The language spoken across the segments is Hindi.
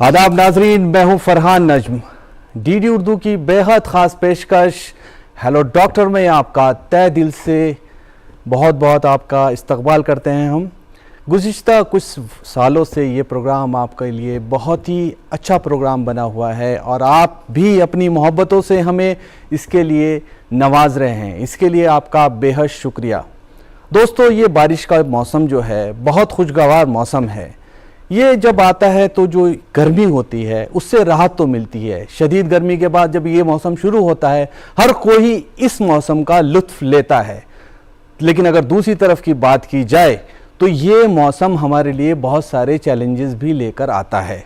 आदाब नाजरीन, मैं हूं फरहान नजम। डीडी उर्दू की बेहद ख़ास पेशकश हेलो डॉक्टर में आपका तहे दिल से बहुत बहुत आपका इस्तकबाल करते हैं हम। गुज़िश्ता कुछ सालों से ये प्रोग्राम आपके लिए बहुत ही अच्छा प्रोग्राम बना हुआ है और आप भी अपनी मोहब्बतों से हमें इसके लिए नवाज रहे हैं। इसके लिए आपका बेहद शुक्रिया। दोस्तों, ये बारिश का मौसम जो है बहुत खुशगवार मौसम है। ये जब आता है तो जो गर्मी होती है उससे राहत तो मिलती है। शदीद गर्मी के बाद जब ये मौसम शुरू होता है हर कोई इस मौसम का लुत्फ़ लेता है। लेकिन अगर दूसरी तरफ की बात की जाए तो ये मौसम हमारे लिए बहुत सारे चैलेंजेस भी लेकर आता है।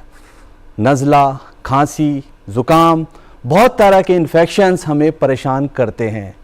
नज़ला, खांसी, ज़ुकाम, बहुत तरह के इन्फेक्शंस हमें परेशान करते हैं।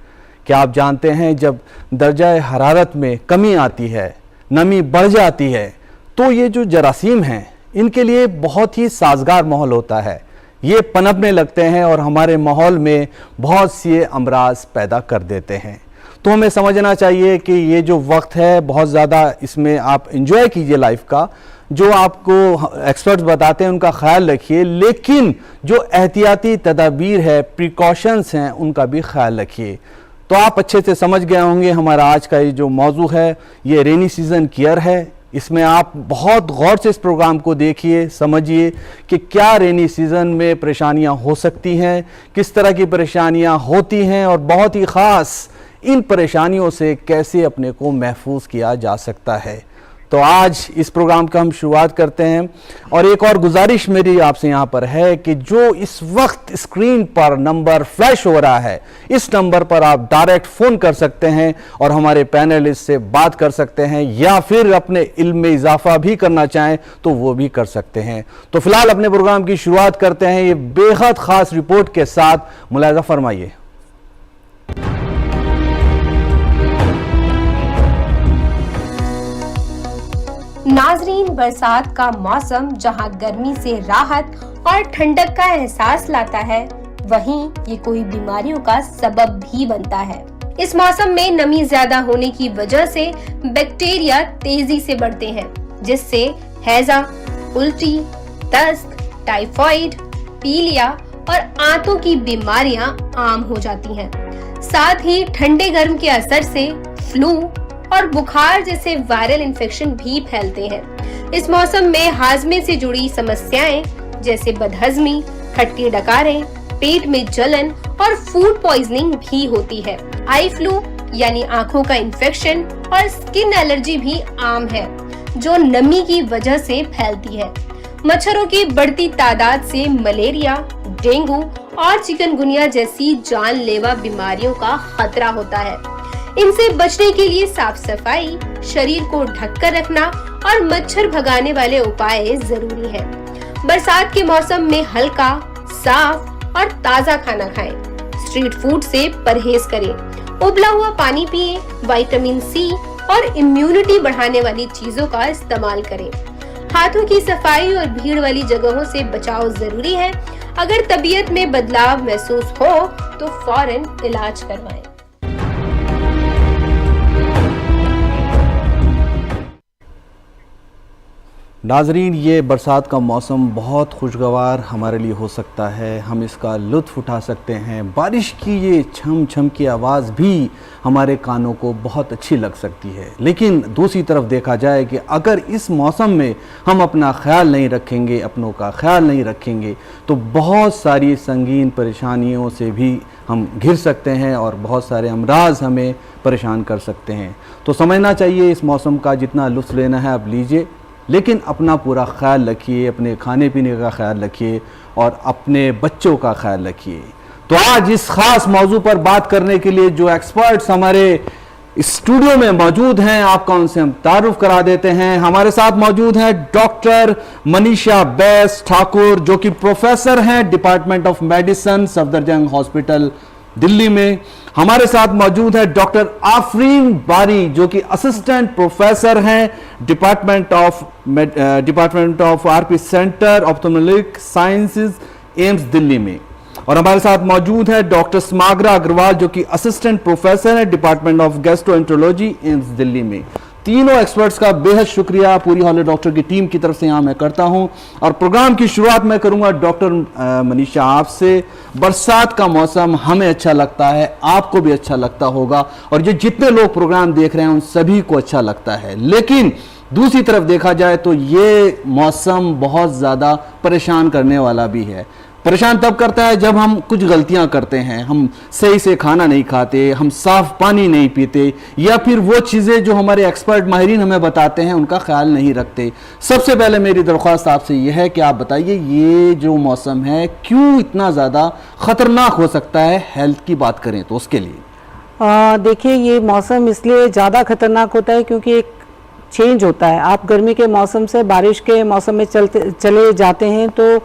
क्या आप जानते हैं जब दर्जा हरारत में कमी आती है, नमी बढ़ जाती है, तो ये जो जरासीम हैं इनके लिए बहुत ही साजगार माहौल होता है। ये पनपने लगते हैं और हमारे माहौल में बहुत से अमराज पैदा कर देते हैं। तो हमें समझना चाहिए कि ये जो वक्त है बहुत ज़्यादा इसमें आप इंजॉय कीजिए लाइफ का। जो आपको एक्सपर्ट्स बताते हैं उनका ख्याल रखिए, लेकिन जो एहतियाती तदाबीर है, प्रिकॉशंस हैं, उनका भी ख्याल रखिए। तो आप अच्छे से समझ गए होंगे हमारा आज का ये जो मौजू है ये रेनी सीज़न केयर है। इसमें आप बहुत गौर से इस प्रोग्राम को देखिए, समझिए कि क्या रेनी सीज़न में परेशानियां हो सकती हैं, किस तरह की परेशानियां होती हैं और बहुत ही ख़ास इन परेशानियों से कैसे अपने को महफूज किया जा सकता है। तो आज इस प्रोग्राम का हम शुरुआत करते हैं और एक और गुजारिश मेरी आपसे यहाँ पर है कि जो इस वक्त स्क्रीन पर नंबर फ्लैश हो रहा है इस नंबर पर आप डायरेक्ट फ़ोन कर सकते हैं और हमारे पैनलिस्ट से बात कर सकते हैं, या फिर अपने इल्म में इजाफा भी करना चाहें तो वो भी कर सकते हैं। तो फिलहाल अपने प्रोग्राम की शुरुआत करते हैं ये बेहद ख़ास रिपोर्ट के साथ। मुलाहिज़ा फरमाइए। नाजरीन, बरसात का मौसम जहां गर्मी से राहत और ठंडक का एहसास लाता है, वहीं ये कोई बीमारियों का सबब भी बनता है। इस मौसम में नमी ज्यादा होने की वजह से बैक्टीरिया तेजी से बढ़ते हैं, जिससे हैजा, उल्टी, दस्त, टाइफाइड, पीलिया और आंतों की बीमारियां आम हो जाती हैं। साथ ही ठंडे गर्म के असर से फ्लू और बुखार जैसे वायरल इन्फेक्शन भी फैलते हैं। इस मौसम में हाजमे से जुड़ी समस्याएं जैसे बदहजमी, खट्टी डकारें, पेट में जलन और फूड पॉइजनिंग भी होती है। आई फ्लू यानी आंखों का इन्फेक्शन और स्किन एलर्जी भी आम है, जो नमी की वजह से फैलती है। मच्छरों की बढ़ती तादाद से मलेरिया, डेंगू और चिकनगुनिया जैसी जानलेवा बीमारियों का खतरा होता है। इनसे बचने के लिए साफ सफाई, शरीर को ढककर रखना और मच्छर भगाने वाले उपाय जरूरी है। बरसात के मौसम में हल्का, साफ और ताज़ा खाना खाएं। स्ट्रीट फूड से परहेज करें। उबला हुआ पानी पिएं। विटामिन सी और इम्यूनिटी बढ़ाने वाली चीजों का इस्तेमाल करें। हाथों की सफाई और भीड़ वाली जगहों से बचाव जरूरी है। अगर तबीयत में बदलाव महसूस हो तो फौरन इलाज करवाएं। नाजरीन, ये बरसात का मौसम बहुत खुशगवार हमारे लिए हो सकता है। हम इसका लुत्फ़ उठा सकते हैं। बारिश की ये छम छम की आवाज़ भी हमारे कानों को बहुत अच्छी लग सकती है। लेकिन दूसरी तरफ देखा जाए कि अगर इस मौसम में हम अपना ख्याल नहीं रखेंगे, अपनों का ख्याल नहीं रखेंगे, तो बहुत सारी संगीन परेशानियों से भी हम घिर सकते हैं और बहुत सारे अमराज हमें परेशान कर सकते हैं। तो समझना चाहिए इस मौसम का जितना लुत्फ़ लेना है आप लीजिए, लेकिन अपना पूरा ख्याल रखिए, अपने खाने पीने का ख्याल रखिए और अपने बच्चों का ख्याल रखिए। तो आज इस खास मौजू पर बात करने के लिए जो एक्सपर्ट्स हमारे स्टूडियो में मौजूद हैं, आपका उनसे हम तारुफ करा देते हैं। हमारे साथ मौजूद हैं डॉक्टर मनीषा बैस ठाकुर, जो कि प्रोफेसर हैं department of medicine Safdarjung hospital Delhi में। हमारे साथ मौजूद है डॉक्टर आफरीन बारी, जो कि असिस्टेंट प्रोफेसर हैं department of RP centre ophthalmic sciences AIIMS Delhi में। और हमारे साथ मौजूद है डॉक्टर स्माग्रा अग्रवाल, जो कि असिस्टेंट प्रोफेसर है department of gastroenterology AIIMS Delhi में। तीनों एक्सपर्ट्स का बेहद शुक्रिया पूरी हॉलिडे डॉक्टर की टीम की तरफ से यहाँ मैं करता हूँ। और प्रोग्राम की शुरुआत मैं करूँगा डॉक्टर मनीषा आपसे। बरसात का मौसम हमें अच्छा लगता है, आपको भी अच्छा लगता होगा, और ये जितने लोग प्रोग्राम देख रहे हैं उन सभी को अच्छा लगता है। लेकिन दूसरी तरफ देखा जाए तो ये मौसम बहुत ज़्यादा परेशान करने वाला भी है। परेशान तब करता है जब हम कुछ गलतियां करते हैं, हम सही से खाना नहीं खाते, हम साफ पानी नहीं पीते, या फिर वो चीज़ें जो हमारे एक्सपर्ट माहिरीन हमें बताते हैं उनका ख्याल नहीं रखते। सबसे पहले मेरी दरख्वास्त आपसे यह है कि आप बताइए ये जो मौसम है क्यों इतना ज़्यादा ख़तरनाक हो सकता है, हेल्थ की बात करें तो उसके लिए। देखिए, ये मौसम इसलिए ज़्यादा खतरनाक होता है क्योंकि एक चेंज होता है। आप गर्मी के मौसम से बारिश के मौसम में चले जाते हैं तो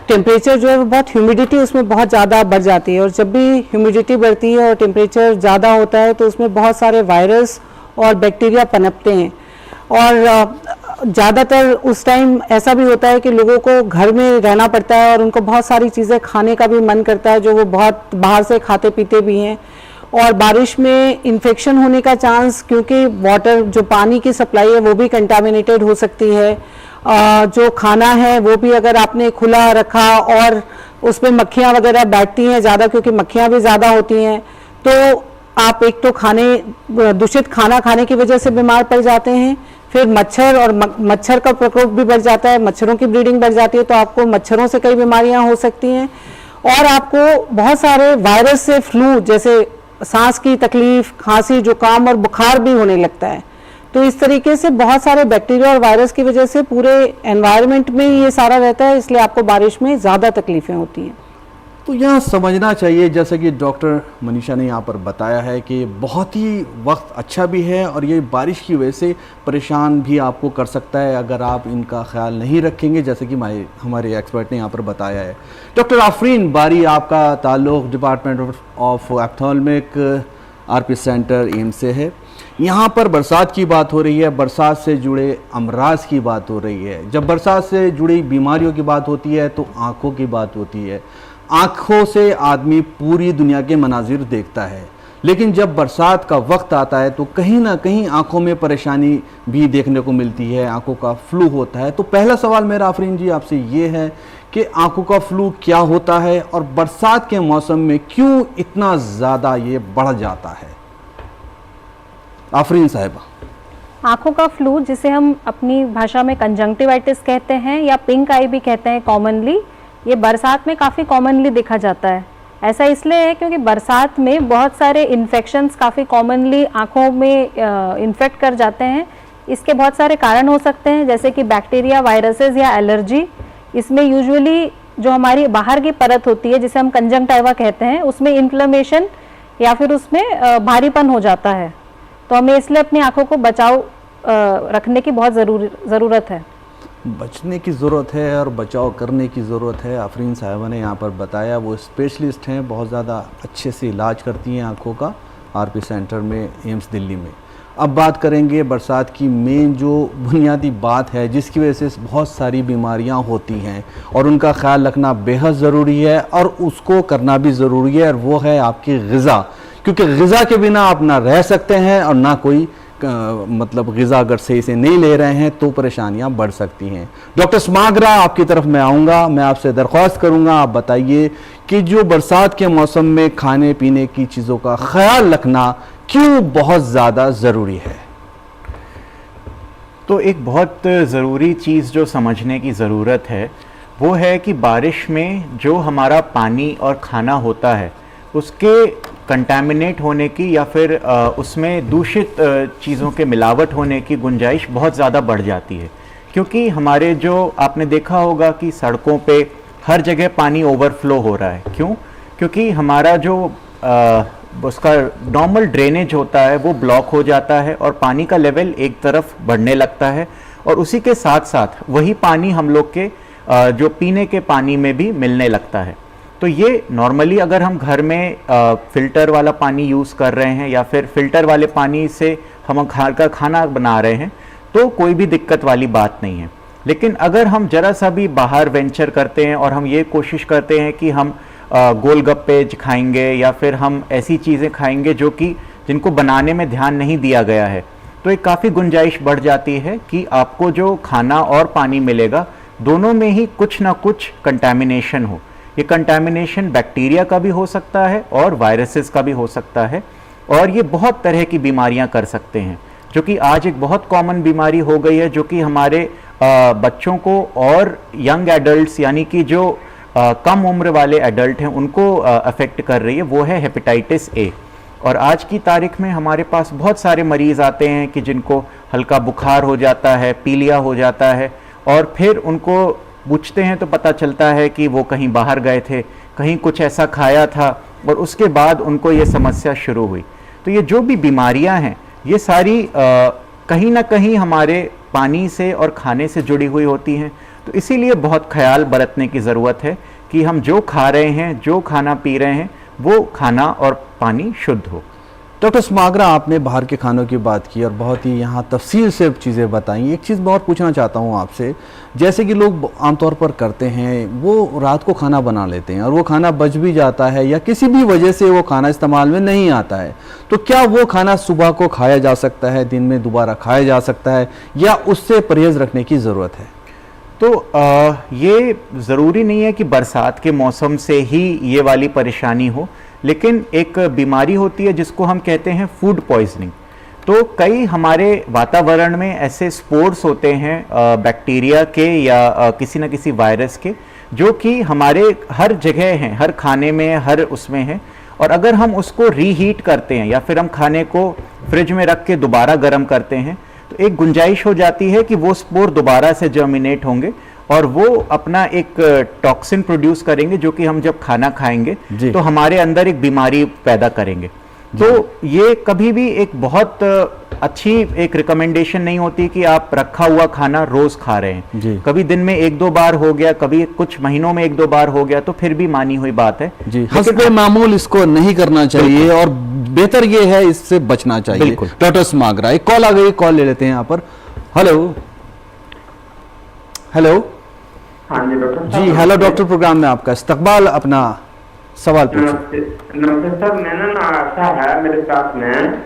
टेम्परेचर जो है वो बहुत, ह्यूमिडिटी उसमें बहुत ज़्यादा बढ़ जाती है, और जब भी ह्यूमिडिटी बढ़ती है और टेम्परेचर ज़्यादा होता है तो उसमें बहुत सारे वायरस और बैक्टीरिया पनपते हैं। और ज़्यादातर उस टाइम ऐसा भी होता है कि लोगों को घर में रहना पड़ता है और उनको बहुत सारी चीज़ें खाने का भी मन करता है जो वो बहुत बाहर से खाते पीते भी हैं। और बारिश में इन्फेक्शन होने का चांस, क्योंकि वाटर जो पानी की सप्लाई है वो भी कंटामिनेटेड हो सकती है। जो खाना है वो भी अगर आपने खुला रखा और उसमें मक्खियाँ वगैरह बैठती हैं ज़्यादा, क्योंकि मक्खियाँ भी ज़्यादा होती हैं, तो आप एक तो दूषित खाना खाने की वजह से बीमार पड़ जाते हैं। फिर मच्छर और मच्छर का प्रकोप भी बढ़ जाता है, मच्छरों की ब्रीडिंग बढ़ जाती है, तो आपको मच्छरों से कई बीमारियाँ हो सकती हैं। और आपको बहुत सारे वायरस से फ्लू जैसे सांस की तकलीफ, खांसी, जुकाम और बुखार भी होने लगता है। तो इस तरीके से बहुत सारे बैक्टीरिया और वायरस की वजह से पूरे एनवायरनमेंट में ये सारा रहता है, इसलिए आपको बारिश में ज़्यादा तकलीफें होती हैं। तो यहाँ समझना चाहिए, जैसे कि डॉक्टर मनीषा ने यहाँ पर बताया है कि बहुत ही वक्त अच्छा भी है और ये बारिश की वजह से परेशान भी आपको कर सकता है अगर आप इनका ख्याल नहीं रखेंगे, जैसे कि हमारे एक्सपर्ट ने यहाँ पर बताया है। डॉक्टर आफरीन बारी, आपका ताल्लुक़ department of ophthalmic RP centre AIIMS से है। यहाँ पर बरसात की बात हो रही है, बरसात से जुड़े अमराज की बात हो रही है। जब बरसात से जुड़ी बीमारियों की बात होती है तो आँखों की बात होती है। आँखों से आदमी पूरी दुनिया के मनाजिर देखता है, लेकिन जब बरसात का वक्त आता है तो कहीं ना कहीं आँखों में परेशानी भी देखने को मिलती है, आँखों का फ्लू होता है। तो पहला सवाल मेरा आफरीन जी आपसे ये है कि आँखों का फ्लू क्या होता है और बरसात के मौसम में क्यों इतना ज़्यादा ये बढ़ जाता है? आफरीन साहिबा। आँखों का फ्लू, जिसे हम अपनी भाषा में कंजंक्टिवाइटिस कहते हैं या पिंक आई भी कहते हैं कॉमनली, ये बरसात में काफ़ी कॉमनली देखा जाता है। ऐसा इसलिए है क्योंकि बरसात में बहुत सारे इन्फेक्शंस काफ़ी कॉमनली आँखों में इन्फेक्ट कर जाते हैं। इसके बहुत सारे कारण हो सकते हैं, जैसे कि बैक्टीरिया, वायरसेस या एलर्जी। इसमें यूजुअली जो हमारी बाहर की परत होती है जिसे हम कंजंक्टिवा कहते हैं, उसमें इन्फ्लेमेशन या फिर उसमें भारीपन हो जाता है। तो हमें इसलिए अपनी आँखों को बचाव रखने की बहुत ज़रूरत है। बचने की ज़रूरत है और बचाव करने की ज़रूरत है। आफरीन साहिबा ने यहाँ पर बताया, वो स्पेशलिस्ट हैं, बहुत ज़्यादा अच्छे से इलाज करती हैं आँखों का आरपी सेंटर में, एम्स दिल्ली में। अब बात करेंगे बरसात की मेन जो बुनियादी बात है जिसकी वजह से बहुत सारी बीमारियाँ होती हैं और उनका ख्याल रखना बेहद ज़रूरी है और उसको करना भी ज़रूरी है, और वो है आपकी ग़िज़ा। क्योंकि ग़िज़ा के बिना आप ना रह सकते हैं और ना कोई मतलब ग़िज़ा अगर सही से नहीं ले रहे हैं तो परेशानियां बढ़ सकती हैं। डॉक्टर स्माग्रा, आपकी तरफ मैं आऊँगा, मैं आपसे दरख्वास्त करूँगा आप बताइए कि जो बरसात के मौसम में खाने पीने की चीज़ों का ख्याल रखना क्यों बहुत ज़्यादा ज़रूरी है? तो एक बहुत ज़रूरी चीज़ जो समझने की ज़रूरत है वो है कि बारिश में जो हमारा पानी और खाना होता है उसके कंटामिनेट होने की या फिर उसमें दूषित चीज़ों के मिलावट होने की गुंजाइश बहुत ज़्यादा बढ़ जाती है। क्योंकि हमारे जो आपने देखा होगा कि सड़कों पे हर जगह पानी ओवरफ्लो हो रहा है। क्यों? क्योंकि हमारा जो उसका नॉर्मल ड्रेनेज होता है वो ब्लॉक हो जाता है और पानी का लेवल एक तरफ बढ़ने लगता है, और उसी के साथ साथ वही पानी हम लोग के जो पीने के पानी में भी मिलने लगता है। तो ये नॉर्मली अगर हम घर में फ़िल्टर वाला पानी यूज़ कर रहे हैं या फिर फ़िल्टर वाले पानी से हम घर का खाना बना रहे हैं तो कोई भी दिक्कत वाली बात नहीं है। लेकिन अगर हम ज़रा सा भी बाहर वेंचर करते हैं और हम ये कोशिश करते हैं कि हम गोलगप्पे खाएंगे या फिर हम ऐसी चीज़ें खाएंगे जो कि जिनको बनाने में ध्यान नहीं दिया गया है, तो एक काफ़ी गुंजाइश बढ़ जाती है कि आपको जो खाना और पानी मिलेगा दोनों में ही कुछ ना कुछ कंटामिनेशन हो। ये कंटामिनेशन बैक्टीरिया का भी हो सकता है और वायरसेस का भी हो सकता है, और ये बहुत तरह की बीमारियां कर सकते हैं, जो कि आज एक बहुत कॉमन बीमारी हो गई है, जो कि हमारे बच्चों को और यंग एडल्ट्स यानी कि जो कम उम्र वाले एडल्ट हैं उनको अफेक्ट कर रही है, वो है हेपेटाइटिस ए। और आज की तारीख में हमारे पास बहुत सारे मरीज़ आते हैं कि जिनको हल्का बुखार हो जाता है, पीलिया हो जाता है, और फिर उनको पूछते हैं तो पता चलता है कि वो कहीं बाहर गए थे, कहीं कुछ ऐसा खाया था, और उसके बाद उनको ये समस्या शुरू हुई। तो ये जो भी बीमारियां हैं ये सारी कहीं ना कहीं हमारे पानी से और खाने से जुड़ी हुई होती हैं। तो इसीलिए बहुत ख्याल बरतने की ज़रूरत है कि हम जो खा रहे हैं, जो खाना पी रहे हैं, वो खाना और पानी शुद्ध हो। डॉक्टर सुमाग्रा, आपने बाहर के खानों की बात की और बहुत ही यहाँ तफसील से चीज़ें बताई। एक चीज़ मैं और पूछना चाहता हूँ आपसे, जैसे कि लोग आमतौर पर करते हैं, वो रात को खाना बना लेते हैं और वो खाना बच भी जाता है या किसी भी वजह से वो खाना इस्तेमाल में नहीं आता है, तो क्या वो खाना सुबह को खाया जा सकता है, दिन में दोबारा खाया जा सकता है, या उससे परहेज़ रखने की ज़रूरत है? तो ये ज़रूरी नहीं है कि बरसात के मौसम से ही ये वाली परेशानी हो, लेकिन एक बीमारी होती है जिसको हम कहते हैं फूड पॉइजनिंग। तो कई हमारे वातावरण में ऐसे स्पोर्स होते हैं बैक्टीरिया के या किसी न किसी वायरस के, जो कि हमारे हर जगह हैं, हर खाने में, हर उसमें हैं, और अगर हम उसको रीहीट करते हैं या फिर हम खाने को फ्रिज में रख के दोबारा गर्म करते हैं, तो एक गुंजाइश हो जाती है कि वो स्पोर दोबारा से जर्मिनेट होंगे और वो अपना एक टॉक्सिन प्रोड्यूस करेंगे, जो कि हम जब खाना खाएंगे तो हमारे अंदर एक बीमारी पैदा करेंगे। तो ये कभी भी एक बहुत अच्छी एक रिकमेंडेशन नहीं होती कि आप रखा हुआ खाना रोज खा रहे हैं। कभी दिन में 1-2 बार हो गया, कभी कुछ महीनों में 1-2 बार हो गया, तो फिर भी मानी हुई बात है। हस्बे मामूल इसको नहीं करना चाहिए और बेहतर ये है इससे बचना चाहिए। डॉक्टर सुमाग्रा, एक कॉल आ गई, कॉल ले लेते हैं यहाँ पर। Hello hello. हाँ जी डॉक्टर जी, हेलो डॉक्टर, प्रोग्राम में आपका इस्तकबाल। अपना सवाल पूछिए। नमस्ते सर, मैंने ना ऐसा है मेरे साथ में।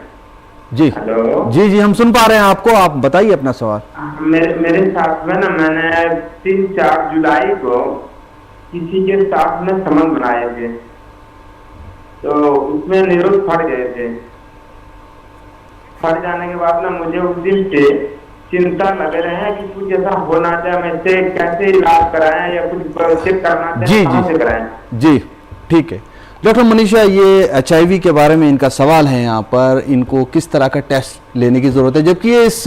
जी हेलो। जी जी, हम सुन पा रहे हैं आपको, आप बताइए अपना सवाल। मेरे साथ में ना, मैंने 3-4 जुलाई को किसी के साथ में संबंध बनाए थे, तो उसमें निरोध फट गए थे। फट जाने के बाद ना मुझे उस दिन से चिंता लग रहे हैं कि कुछ ऐसा होना चाहिए, मैं से कैसे इलाज कराएं या कुछ चेक करना चाहिए, कहाँ से कराएं? जी ठीक है। डॉक्टर मनीषा, ये HIV के बारे में इनका सवाल है यहाँ पर, इनको किस तरह का टेस्ट लेने की जरूरत है, जबकि ये इस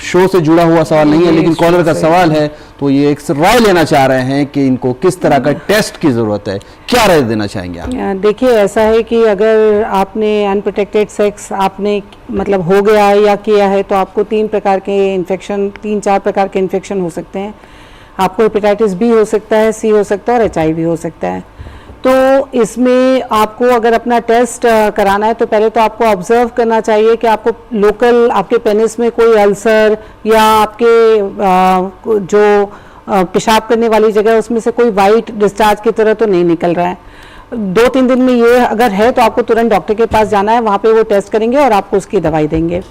शो से जुड़ा हुआ सवाल नहीं है, लेकिन कॉलर का सवाल है, तो ये एक राय लेना चाह रहे हैं कि इनको किस तरह का टेस्ट की जरूरत है। क्या राय देना चाहेंगे आप? देखिए, ऐसा है कि अगर आपने अनप्रोटेक्टेड सेक्स आपने मतलब हो गया है या किया है, तो आपको 3-4 प्रकार के इन्फेक्शन हो सकते हैं। आपको हेपेटाइटिस बी हो सकता है, सी हो सकता है और HIV हो सकता है। तो इसमें आपको अगर अपना टेस्ट कराना है, तो पहले तो आपको ऑब्जर्व करना चाहिए कि आपको लोकल आपके पेनिस में कोई अल्सर या आपके जो पेशाब करने वाली जगह उसमें से कोई वाइट डिस्चार्ज की तरह तो नहीं निकल रहा है। 2-3 दिन में ये अगर है तो आपको तुरंत डॉक्टर के पास जाना है, वहाँ पे वो टेस्ट करेंगे और आपको उसकी दवाई देंगे।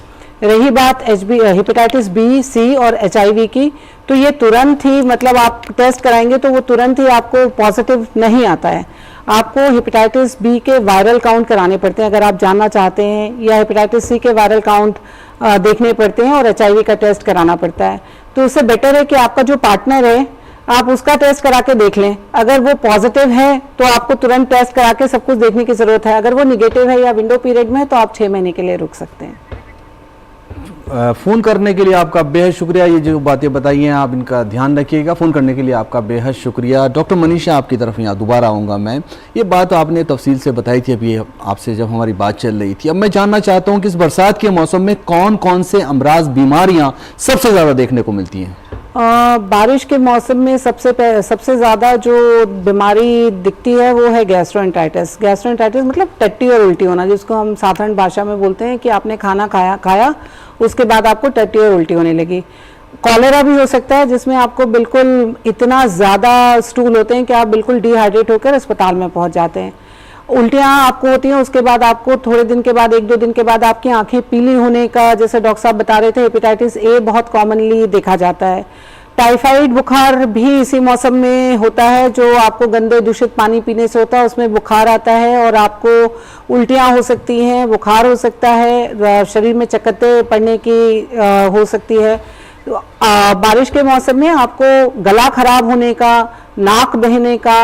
रही बात हेपेटाइटिस बी, सी और HIV की, तो ये तुरंत ही मतलब आप टेस्ट कराएंगे तो वो तुरंत ही आपको पॉजिटिव नहीं आता है। आपको हेपेटाइटिस बी के वायरल काउंट कराने पड़ते हैं अगर आप जानना चाहते हैं, या हेपेटाइटिस सी के वायरल काउंट देखने पड़ते हैं, और HIV का टेस्ट कराना पड़ता है। तो उससे बेटर है कि आपका जो पार्टनर है आप उसका टेस्ट करा के देख लें। अगर वो पॉजिटिव है तो आपको तुरंत टेस्ट करा के सब कुछ देखने की जरूरत है। अगर वो निगेटिव है या विंडो पीरियड में है तो आप 6 महीने के लिए रुक सकते हैं। फ़ोन करने के लिए आपका बेहद शुक्रिया। ये जो बातें बताई हैं आप इनका ध्यान रखिएगा। फ़ोन करने के लिए आपका बेहद शुक्रिया। डॉक्टर मनीषा, आपकी तरफ यहाँ दोबारा आऊँगा मैं। ये बात आपने तफसील से बताई थी अभी आपसे जब हमारी बात चल रही थी। अब मैं जानना चाहता हूँ कि इस बरसात के मौसम में कौन कौन से अमराज, बीमारियाँ सबसे ज़्यादा देखने को मिलती हैं? बारिश के मौसम में सबसे ज़्यादा जो बीमारी दिखती है वो है गैस्ट्रोएंटाइटिस। गैस्ट्रोएंटाइटिस मतलब टट्टी और उल्टी होना, जिसको हम साधारण भाषा में बोलते हैं कि आपने खाना खाया उसके बाद आपको टट्टी और उल्टी होने लगी। कॉलेरा भी हो सकता है, जिसमें आपको बिल्कुल इतना ज़्यादा स्टूल होते हैं कि आप बिल्कुल डिहाइड्रेट होकर अस्पताल में पहुंच जाते हैं। उल्टियाँ आपको होती हैं, उसके बाद आपको थोड़े दिन के बाद, 1-2 दिन के बाद आपकी आंखें पीली होने का, जैसे डॉक्टर साहब बता रहे थे, हेपेटाइटिस ए बहुत कॉमनली देखा जाता है। टाइफाइड बुखार भी इसी मौसम में होता है, जो आपको गंदे दूषित पानी पीने से होता है, उसमें बुखार आता है और आपको उल्टियाँ हो सकती हैं, बुखार हो सकता है, शरीर में चक्करें पड़ने की हो सकती है। बारिश के मौसम में आपको गला खराब होने का, नाक बहने का,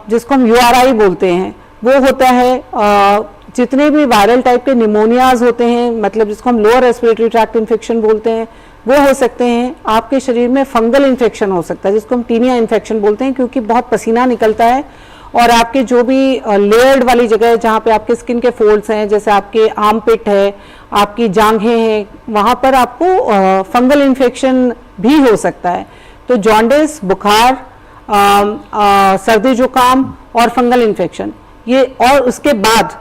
जिसको हम URI बोलते हैं, वो होता है। जितने भी वायरल टाइप के निमोनियाज होते हैं, मतलब जिसको हम लोअर रेस्पिरेटरी ट्रैक्ट इन्फेक्शन बोलते हैं, वो हो सकते हैं। आपके शरीर में फंगल इन्फेक्शन हो सकता है, जिसको हम टीनिया इन्फेक्शन बोलते हैं, क्योंकि बहुत पसीना निकलता है और आपके जो भी लेयर्ड वाली जगह है, जहाँ पे आपके स्किन के फोल्ड्स हैं, जैसे आपके आर्म पिट है, आपकी जांघें हैं, वहाँ पर आपको फंगल इन्फेक्शन भी हो सकता है। तो जॉन्डिस, बुखार, सर्दी जुकाम और फंगल इन्फेक्शन, ये, और उसके बाद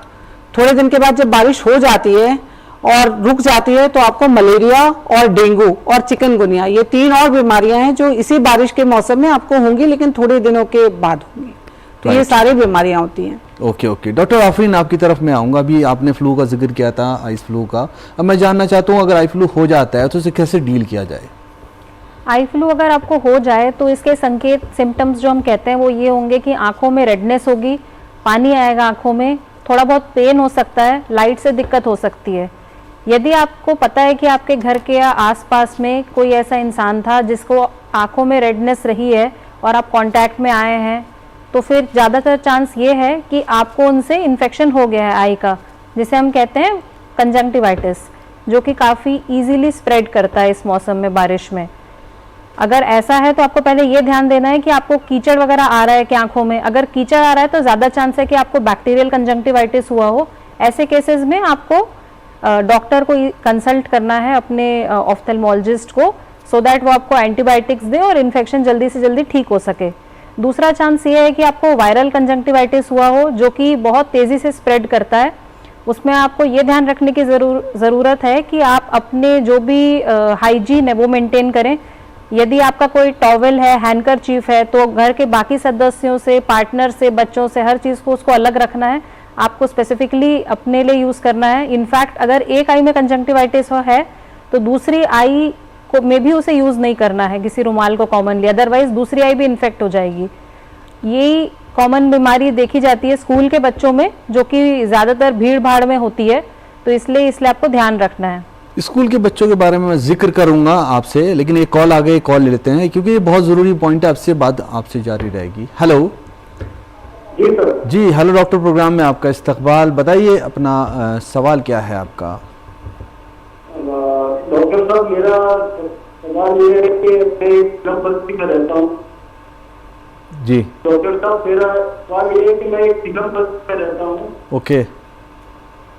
थोड़े दिन के बाद जब बारिश हो जाती है और रुक जाती है, तो आपको मलेरिया और डेंगू और चिकनगुनिया, ये 3 और बीमारियां हैं जो इसी बारिश के मौसम में आपको होंगी, लेकिन थोड़े दिनों के बाद होंगी। तो ये सारी बीमारियां होती हैं। ओके। डॉक्टर आफरीन, आपकी तरफ मैं आऊँगा। अभी आपने फ्लू का जिक्र किया था, आई फ्लू का। अब मैं जानना चाहता हूँ, अगर आई फ्लू हो जाता है तो उसे कैसे डील किया जाए? आई फ्लू अगर आपको हो जाए तो इसके संकेत, सिम्टम्स जो हम कहते हैं, वो ये होंगे कि आंखों में रेडनेस होगी, पानी आएगा आंखों में, थोड़ा बहुत पेन हो सकता है, लाइट से दिक्कत हो सकती है। यदि आपको पता है कि आपके घर के या आसपास में कोई ऐसा इंसान था जिसको आंखों में रेडनेस रही है और आप कांटेक्ट में आए हैं, तो फिर ज़्यादातर चांस ये है कि आपको उनसे इन्फेक्शन हो गया है आई का, जिसे हम कहते हैं कंजंक्टिवाइटिस, जो कि काफ़ी इजीली स्प्रेड करता है इस मौसम में, बारिश में। अगर ऐसा है तो आपको पहले ये ध्यान देना है कि आपको कीचड़ वगैरह आ रहा है कि आंखों में, अगर कीचड़ आ रहा है तो ज़्यादा चांस है कि आपको बैक्टीरियल कंजंक्टिवाइटिस हुआ हो। ऐसे केसेस में आपको डॉक्टर को कंसल्ट करना है, अपने ऑफ्थेल्मोलॉजिस्ट को, सो दैट वो आपको एंटीबायोटिक्स दे और इन्फेक्शन जल्दी से जल्दी ठीक हो सके। दूसरा चांस ये है कि आपको वायरल कंजंक्टिवाइटिस हुआ हो, जो कि बहुत तेज़ी से स्प्रेड करता है। उसमें आपको ये ध्यान रखने की ज़रूरत है कि आप अपने जो भी हाइजीन है वो मेंटेन करें। यदि आपका कोई टॉवेल है, हैंडकरचीफ है, तो घर के बाकी सदस्यों से, पार्टनर से, बच्चों से, हर चीज़ को उसको अलग रखना है। आपको स्पेसिफिकली अपने लिए यूज़ करना है। इनफैक्ट अगर एक आई में कंजंक्टिवाइटिस है तो दूसरी आई को में भी उसे यूज़ नहीं करना है, किसी रुमाल को कॉमनली, अदरवाइज दूसरी आई भी इन्फेक्ट हो जाएगी। यही कॉमन बीमारी देखी जाती है स्कूल के बच्चों में, जो कि ज़्यादातर भीड़ भाड़ में होती है, तो इसलिए आपको ध्यान रखना है। स्कूल के बच्चों के बारे में मैं जिक्र करूंगा आपसे, लेकिन एक कॉल आ गई, कॉल ले लेते हैं क्योंकि ये बहुत ज़रूरी पॉइंट है। आपसे बात आपसे जारी रहेगी। हेलो जी सर। जी, हेलो डॉक्टर, प्रोग्राम में आपका इस्तकबाल। बताइए अपना सवाल क्या है आपका? डॉक्टर साहब, मेरा सवाल ये है कि मैं फिल्म बस्ती में रहता हूँ। जी डॉक्टर साहब, मेरा सवाल ये है कि मैं एक फिल्म बस्ती में रहता हूँ। ओके।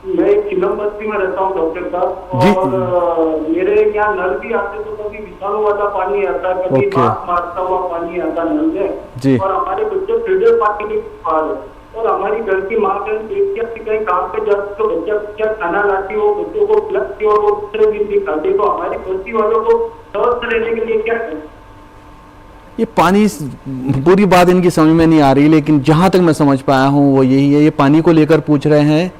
मैं एक फिल्म बस्ती में रहता हूँ डॉक्टर साहब, जी। और मेरे यहाँ नल भी आते तो कभी विषाणु वाला पानी आता, कभी ओके। मास्क मारता हुआ पानी आता नल जी। में, और हमारे बच्चे फिल्टर पानी नहीं पा रहे। और हमारी घर की माँ कहीं काम पे जाती तो बच्चा क्या खाना लाती हो, बच्चों को खिलाती और वो दूसरे दिन भी खाते, तो हमारी बस्ती वालों को स्वस्थ रहने के लिए क्या करें? ये पानी, पूरी बात इनकी समझ में नहीं आ रही, लेकिन जहाँ तक मैं समझ पाया हूँ वो यही है। ये पानी को लेकर पूछ रहे हैं।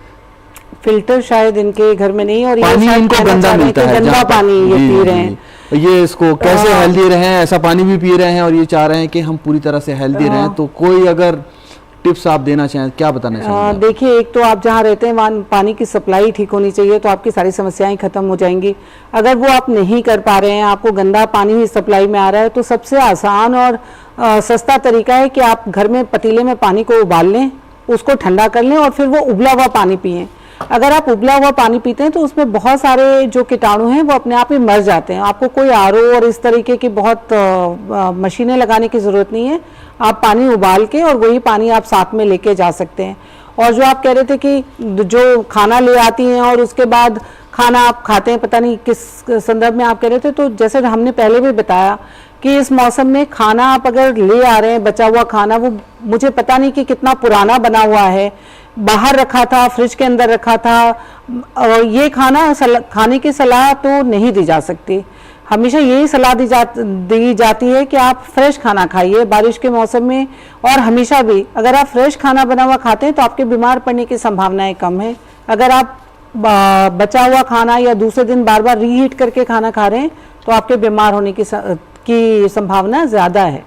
फिल्टर शायद इनके घर में नहीं, और पानी इनको गंदा मिलता है, गंदा जहाँ पर- पानी ये जी, पी रहे जी। हैं। ये इसको कैसे हेल्दी रहें, ऐसा पानी भी पी रहे हैं और ये चाह रहे हैं कि हम पूरी तरह से हेल्दी रहें। तो कोई अगर टिप्स आप देना चाहें, क्या बताना चाहेंगे? देखिए, एक तो आप जहाँ रहते हैं वहाँ पानी की सप्लाई ठीक होनी चाहिए, तो आपकी सारी समस्याएं खत्म हो जाएंगी। अगर वो आप नहीं कर पा रहे हैं, आपको गंदा पानी ही सप्लाई में आ रहा है, तो सबसे आसान और सस्ता तरीका है कि आप घर में पतीले में पानी को उबाल लें, उसको ठंडा कर लें और फिर वो उबला हुआ पानी पिएं। अगर आप उबला हुआ पानी पीते हैं तो उसमें बहुत सारे जो कीटाणु हैं वो अपने आप ही मर जाते हैं। आपको कोई आरओ और इस तरीके की बहुत मशीनें लगाने की ज़रूरत नहीं है। आप पानी उबाल के और वही पानी आप साथ में लेके जा सकते हैं। और जो आप कह रहे थे कि जो खाना ले आती हैं और उसके बाद खाना आप खाते हैं, पता नहीं किस संदर्भ में आप कह रहे थे, तो जैसे हमने पहले भी बताया कि इस मौसम में खाना आप अगर ले आ रहे हैं, बचा हुआ खाना, वो मुझे पता नहीं कि कितना पुराना बना हुआ है, बाहर रखा था, फ्रिज के अंदर रखा था, और ये खाना खाने की सलाह तो नहीं दी जा सकती। हमेशा यही सलाह दी जाती है कि आप फ्रेश खाना खाइए बारिश के मौसम में। और हमेशा भी अगर आप फ्रेश खाना बना हुआ खाते हैं तो आपके बीमार पड़ने की संभावनाएं कम है। अगर आप बचा हुआ खाना या दूसरे दिन बार बार रीहीट करके खाना खा रहे हैं तो आपके बीमार होने की संभावना ज़्यादा है।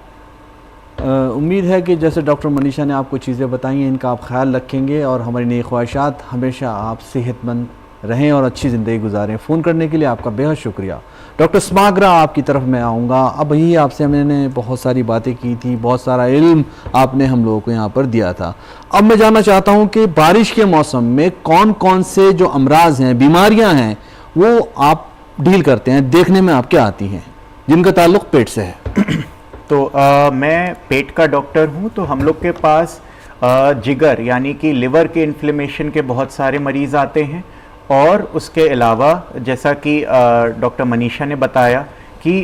उम्मीद है कि जैसे डॉक्टर मनीषा ने आपको चीज़ें बताई हैं इनका आप ख्याल रखेंगे और हमारी नई ख्वाहिशात हमेशा आप सेहतमंद रहें और अच्छी ज़िंदगी गुजारें। फ़ोन करने के लिए आपका बेहद शुक्रिया। डॉक्टर स्माग्रा, आपकी तरफ मैं आऊँगा। अब यही आपसे मैंने बहुत सारी बातें की थी, बहुत सारा इल्म आपने हम लोगों को यहाँ पर दिया था। अब मैं जानना चाहता हूँ कि बारिश के मौसम में कौन कौन से जो अमराज हैं, बीमारियाँ हैं, वो आप डील करते हैं, देखने में आपके आती हैं जिनका ताल्लुक़ पेट से है? तो मैं पेट का डॉक्टर हूँ। तो हम लोग के पास जिगर यानी कि लिवर के इन्फ्लेमेशन के बहुत सारे मरीज़ आते हैं, और उसके अलावा जैसा कि डॉक्टर मनीषा ने बताया कि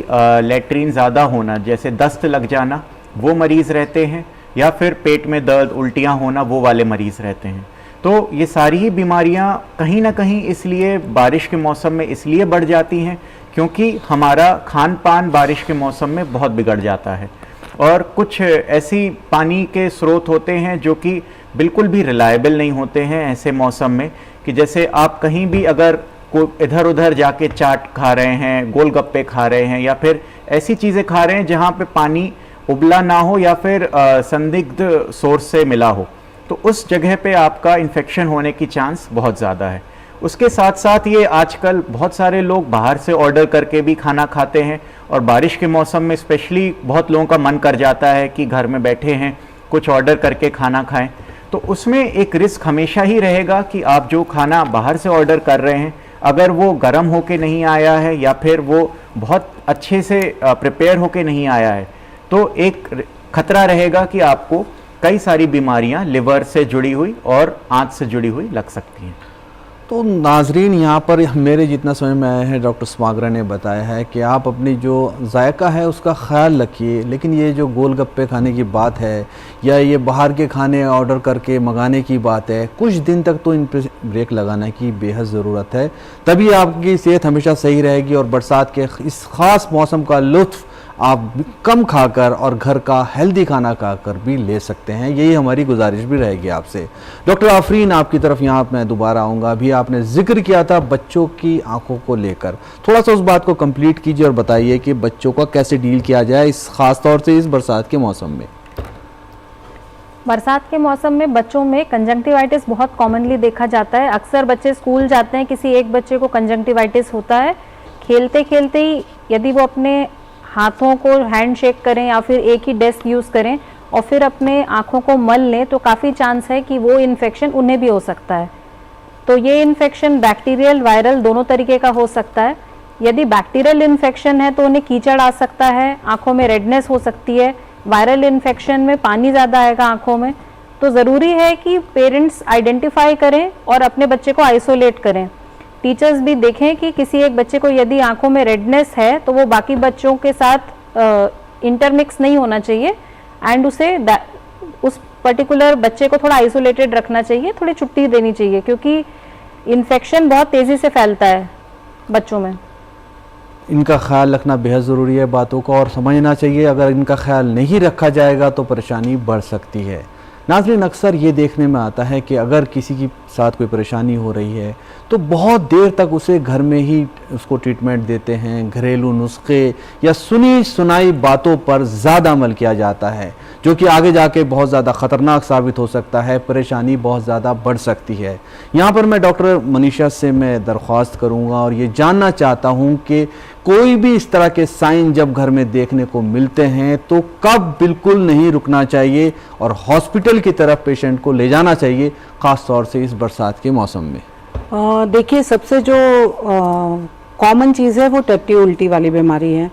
लेट्रिन ज़्यादा होना, जैसे दस्त लग जाना, वो मरीज़ रहते हैं, या फिर पेट में दर्द, उल्टियाँ होना, वो वाले मरीज़ रहते हैं। तो ये सारी ही बीमारियाँ कहीं ना कहीं इसलिए बारिश के मौसम में इसलिए बढ़ जाती हैं क्योंकि हमारा खान पान बारिश के मौसम में बहुत बिगड़ जाता है। और कुछ ऐसी पानी के स्रोत होते हैं जो कि बिल्कुल भी रिलायबल नहीं होते हैं ऐसे मौसम में, कि जैसे आप कहीं भी अगर इधर उधर जाके चाट खा रहे हैं, गोलगप्पे खा रहे हैं, या फिर ऐसी चीज़ें खा रहे हैं जहाँ पे पानी उबला ना हो या फिर संदिग्ध सोर्स से मिला हो, तो उस जगह पे आपका इन्फेक्शन होने की चांस बहुत ज़्यादा है। उसके साथ साथ ये आजकल बहुत सारे लोग बाहर से ऑर्डर करके भी खाना खाते हैं, और बारिश के मौसम में स्पेशली बहुत लोगों का मन कर जाता है कि घर में बैठे हैं कुछ ऑर्डर करके खाना खाएं। तो उसमें एक रिस्क हमेशा ही रहेगा कि आप जो खाना बाहर से ऑर्डर कर रहे हैं, अगर वो गर्म होके नहीं आया है या फिर वो बहुत अच्छे से प्रिपेयर होके नहीं आया है, तो एक खतरा रहेगा कि आपको कई सारी बीमारियां लिवर से जुड़ी हुई और आंत से जुड़ी हुई लग सकती हैं। तो नाजरीन, यहाँ पर मेरे जितना समझ में आया है, डॉक्टर स्माग्रा ने बताया है कि आप अपनी जो जायका है उसका ख्याल रखिए, लेकिन ये जो गोलगप्पे खाने की बात है या ये बाहर के खाने ऑर्डर करके मंगाने की बात है, कुछ दिन तक तो इन पर ब्रेक लगाने की बेहद ज़रूरत है, तभी आपकी सेहत हमेशा सही रहेगी और बरसात के इस ख़ास मौसम का लुत्फ़ आप कम खाकर और घर का हेल्दी खाना खाकर भी ले सकते हैं। यही हमारी गुजारिश भी रहेगी आपसे। डॉक्टर आफरीन, आपकी तरफ यहाँ मैं दोबारा आऊँगा। अभी आपने जिक्र किया था बच्चों की आंखों को लेकर, थोड़ा सा उस बात को कंप्लीट कीजिए और बताइए कि बच्चों का कैसे डील किया जाए इस खास तौर से इस बरसात के मौसम में। बरसात के मौसम में बच्चों में कंजंक्टिवाइटिस बहुत कॉमनली देखा जाता है। अक्सर बच्चे स्कूल जाते हैं, किसी एक बच्चे को कंजंक्टिवाइटिस होता है, खेलते खेलते ही यदि वो अपने हाथों को हैंड शेक करें या फिर एक ही डेस्क यूज़ करें और फिर अपने आँखों को मल लें, तो काफ़ी चांस है कि वो इन्फेक्शन उन्हें भी हो सकता है। तो ये इन्फेक्शन बैक्टीरियल, वायरल दोनों तरीके का हो सकता है। यदि बैक्टीरियल इन्फेक्शन है तो उन्हें कीचड़ आ सकता है, आँखों में रेडनेस हो सकती है। वायरल इन्फेक्शन में पानी ज़्यादा आएगा आँखों में। तो ज़रूरी है कि पेरेंट्स आइडेंटिफाई करें और अपने बच्चे को आइसोलेट करें। टीचर्स भी देखें कि किसी एक बच्चे को यदि आंखों में रेडनेस है तो वो बाकी बच्चों के साथ इंटरमिक्स नहीं होना चाहिए, एंड उस पर्टिकुलर बच्चे को थोड़ा आइसोलेटेड रखना चाहिए, थोड़ी छुट्टी देनी चाहिए, क्योंकि इन्फेक्शन बहुत तेज़ी से फैलता है बच्चों में। इनका ख्याल रखना बेहद ज़रूरी है बातों को, और समझना चाहिए अगर इनका ख्याल नहीं रखा जाएगा तो परेशानी बढ़ सकती है। नाज़रीन, अक्सर ये देखने में आता है कि अगर किसी के साथ कोई परेशानी हो रही है तो बहुत देर तक उसे घर में ही उसको ट्रीटमेंट देते हैं, घरेलू नुस्खे या सुनी सुनाई बातों पर ज़्यादा अमल किया जाता है, जो कि आगे जाके बहुत ज़्यादा ख़तरनाक साबित हो सकता है, परेशानी बहुत ज़्यादा बढ़ सकती है। यहाँ पर मैं डॉक्टर मनीषा से मैं दरख्वास्त करूँगा और ये जानना चाहता हूँ कि कोई भी इस तरह के साइन जब घर में देखने को मिलते हैं तो कब बिल्कुल नहीं रुकना चाहिए और हॉस्पिटल की तरफ पेशेंट को ले जाना चाहिए, ख़ास तौर से इस बरसात के मौसम में। देखिए, सबसे जो कॉमन चीज़ है वो टट्टी उल्टी वाली बीमारी है।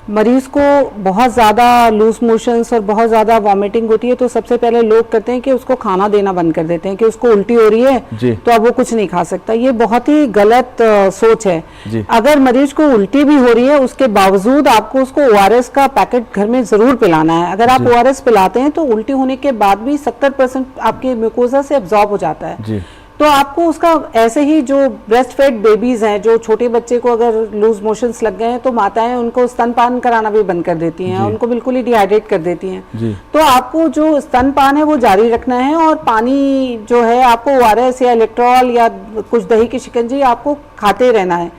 मरीज़ को बहुत ज़्यादा लूज मोशंस और बहुत ज़्यादा वॉमिटिंग होती है तो सबसे पहले लोग करते हैं कि उसको खाना देना बंद कर देते हैं कि उसको उल्टी हो रही है तो अब वो कुछ नहीं खा सकता। ये बहुत ही गलत सोच है। अगर मरीज को उल्टी भी हो रही है उसके बावजूद आपको उसको ORS का पैकेट घर में ज़रूर पिलाना है। अगर आप ORS पिलाते हैं तो उल्टी होने के बाद भी 70% आपके म्यूकोजा से एब्जॉर्ब हो जाता है। तो आपको उसका ऐसे ही जो ब्रेस्ट फेड बेबीज हैं, जो छोटे बच्चे को अगर लूज मोशंस लग गए हैं तो माताएं उनको स्तनपान कराना भी बंद कर देती हैं, उनको बिल्कुल ही डिहाइड्रेट कर देती हैं। तो आपको जो स्तनपान है वो जारी रखना है, और पानी जो है आपको ORS या इलेक्ट्रॉल या कुछ दही की शिकंजी आपको खाते रहना है।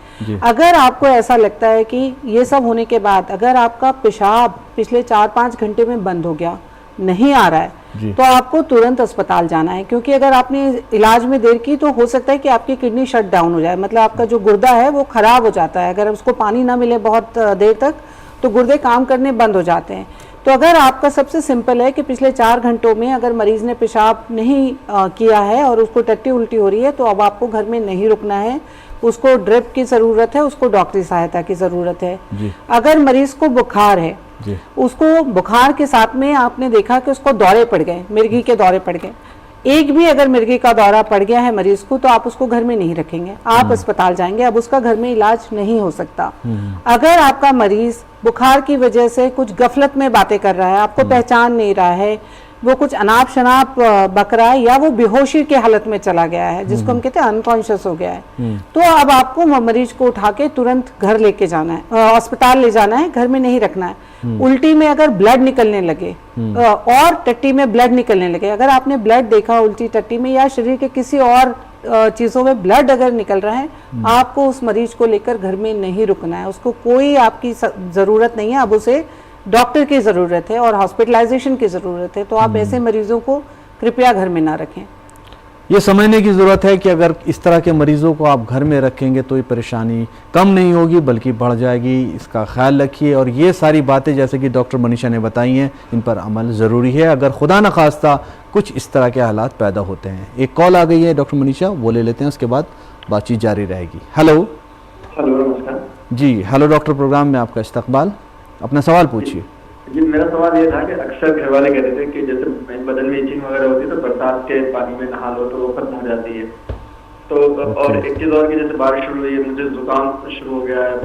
अगर आपको ऐसा लगता है कि ये सब होने के बाद अगर आपका पेशाब पिछले 4-5 घंटे में बंद हो गया, नहीं आ रहा है, तो आपको तुरंत अस्पताल जाना है, क्योंकि अगर आपने इलाज में देर की तो हो सकता है कि आपकी किडनी शट डाउन हो जाए, मतलब आपका जो गुर्दा है वो खराब हो जाता है। अगर उसको पानी ना मिले बहुत देर तक तो गुर्दे काम करने बंद हो जाते हैं। तो अगर आपका सबसे सिंपल है कि पिछले 4 घंटों में अगर मरीज ने पेशाब नहीं किया है और उसको टट्टी उल्टी हो रही है, तो अब आपको घर में नहीं रुकना है, उसको ड्रिप की ज़रूरत है, उसको डॉक्टरी सहायता की ज़रूरत है। अगर मरीज को बुखार है, उसको बुखार के साथ में आपने देखा कि उसको दौरे पड़ गए, मिर्गी के दौरे पड़ गए, एक भी अगर मिर्गी का दौरा पड़ गया है मरीज को, तो आप उसको घर में नहीं रखेंगे, आप अस्पताल जाएंगे, अब उसका घर में इलाज नहीं हो सकता। अगर आपका मरीज बुखार की वजह से कुछ गफलत में बातें कर रहा है, आपको पहचान नहीं रहा है, वो कुछ अनाप शनाप बक रहा है, या वो बेहोशी की हालत में चला गया है, जिसको हम कहते हैं अनकॉन्शियस हो गया है, तो अब आपको मरीज को उठा के तुरंत घर लेके जाना है, अस्पताल ले जाना है, घर में नहीं रखना है। उल्टी में अगर ब्लड निकलने लगे और टट्टी में ब्लड निकलने लगे, अगर आपने ब्लड देखा उल्टी टट्टी में या शरीर के किसी और चीजों में ब्लड अगर निकल रहा है, आपको उस मरीज को लेकर घर में नहीं रुकना है, उसको कोई आपकी जरूरत नहीं है, अब उसे डॉक्टर की ज़रूरत है और हॉस्पिटलाइजेशन की ज़रूरत है। तो आप ऐसे मरीजों को कृपया घर में ना रखें। ये समझने की ज़रूरत है कि अगर इस तरह के मरीजों को आप घर में रखेंगे तो ये परेशानी कम नहीं होगी बल्कि बढ़ जाएगी, इसका ख्याल रखिए। और ये सारी बातें जैसे कि डॉक्टर मनीषा ने बताई हैं, इन पर अमल ज़रूरी है अगर खुदा न खास्ता कुछ इस तरह के हालात पैदा होते हैं। एक कॉल आ गई है डॉक्टर मनीषा, वो ले लेते हैं, उसके बाद बातचीत जारी रहेगी। हेलो। नमस्कार जी। हेलो डॉक्टर, प्रोग्राम में आपका इस्तकबाल, अपना सवाल पूछिए। जी, मेरा सवाल ये था कि अक्सर घर वाले कहते थे कि जैसे बदन में इचिंग वगैरह होती है तो बरसात के पानी में नहा लो तो वो खत्म हो जाती है। तो और एक चीज और कि जैसे बारिश शुरू हुई है, मुझे जुकाम शुरू हो गया है,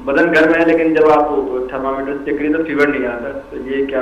बदन गर्म है लेकिन जब आप थर्मामीटर चेक करिए तो फीवर नहीं आता, तो ये क्या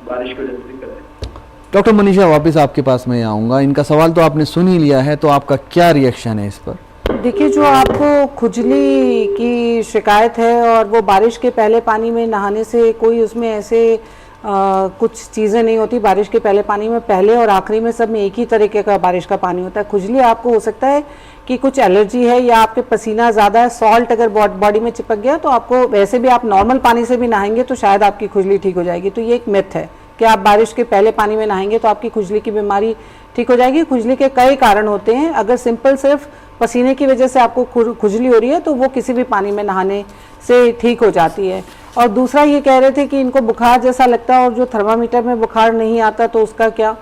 बारिश की वजह से दिक्कत है? डॉक्टर मनीषा, वापस आपके पास मैं आऊँगा। इनका सवाल तो आपने सुन ही लिया है, तो आपका क्या रिएक्शन है इस पर? देखिए, जो आपको खुजली की शिकायत है और वो बारिश के पहले पानी में नहाने से कोई उसमें ऐसे कुछ चीज़ें नहीं होती। बारिश के पहले पानी में पहले और आखिरी में सब में एक ही तरीके का बारिश का पानी होता है। खुजली आपको हो सकता है कि कुछ एलर्जी है या आपके पसीना ज़्यादा है, सॉल्ट अगर बॉडी में चिपक गया तो आपको, वैसे भी आप नॉर्मल पानी से भी नहाएंगे तो शायद आपकी खुजली ठीक हो जाएगी। तो ये एक मिथ है कि आप बारिश के पहले पानी में नहाएंगे तो आपकी खुजली की बीमारी ठीक हो जाएगी। खुजली के कई कारण होते हैं। अगर सिंपल सिर्फ पसीने की वजह से आपको खुजली हो रही है तो वो किसी भी पानी में नहाने से ठीक हो जाती है। और दूसरा ये कह रहे थे कि इनको बुखार जैसा लगता है और जो थर्मामीटर में बुखार नहीं आता तो उसका क्या?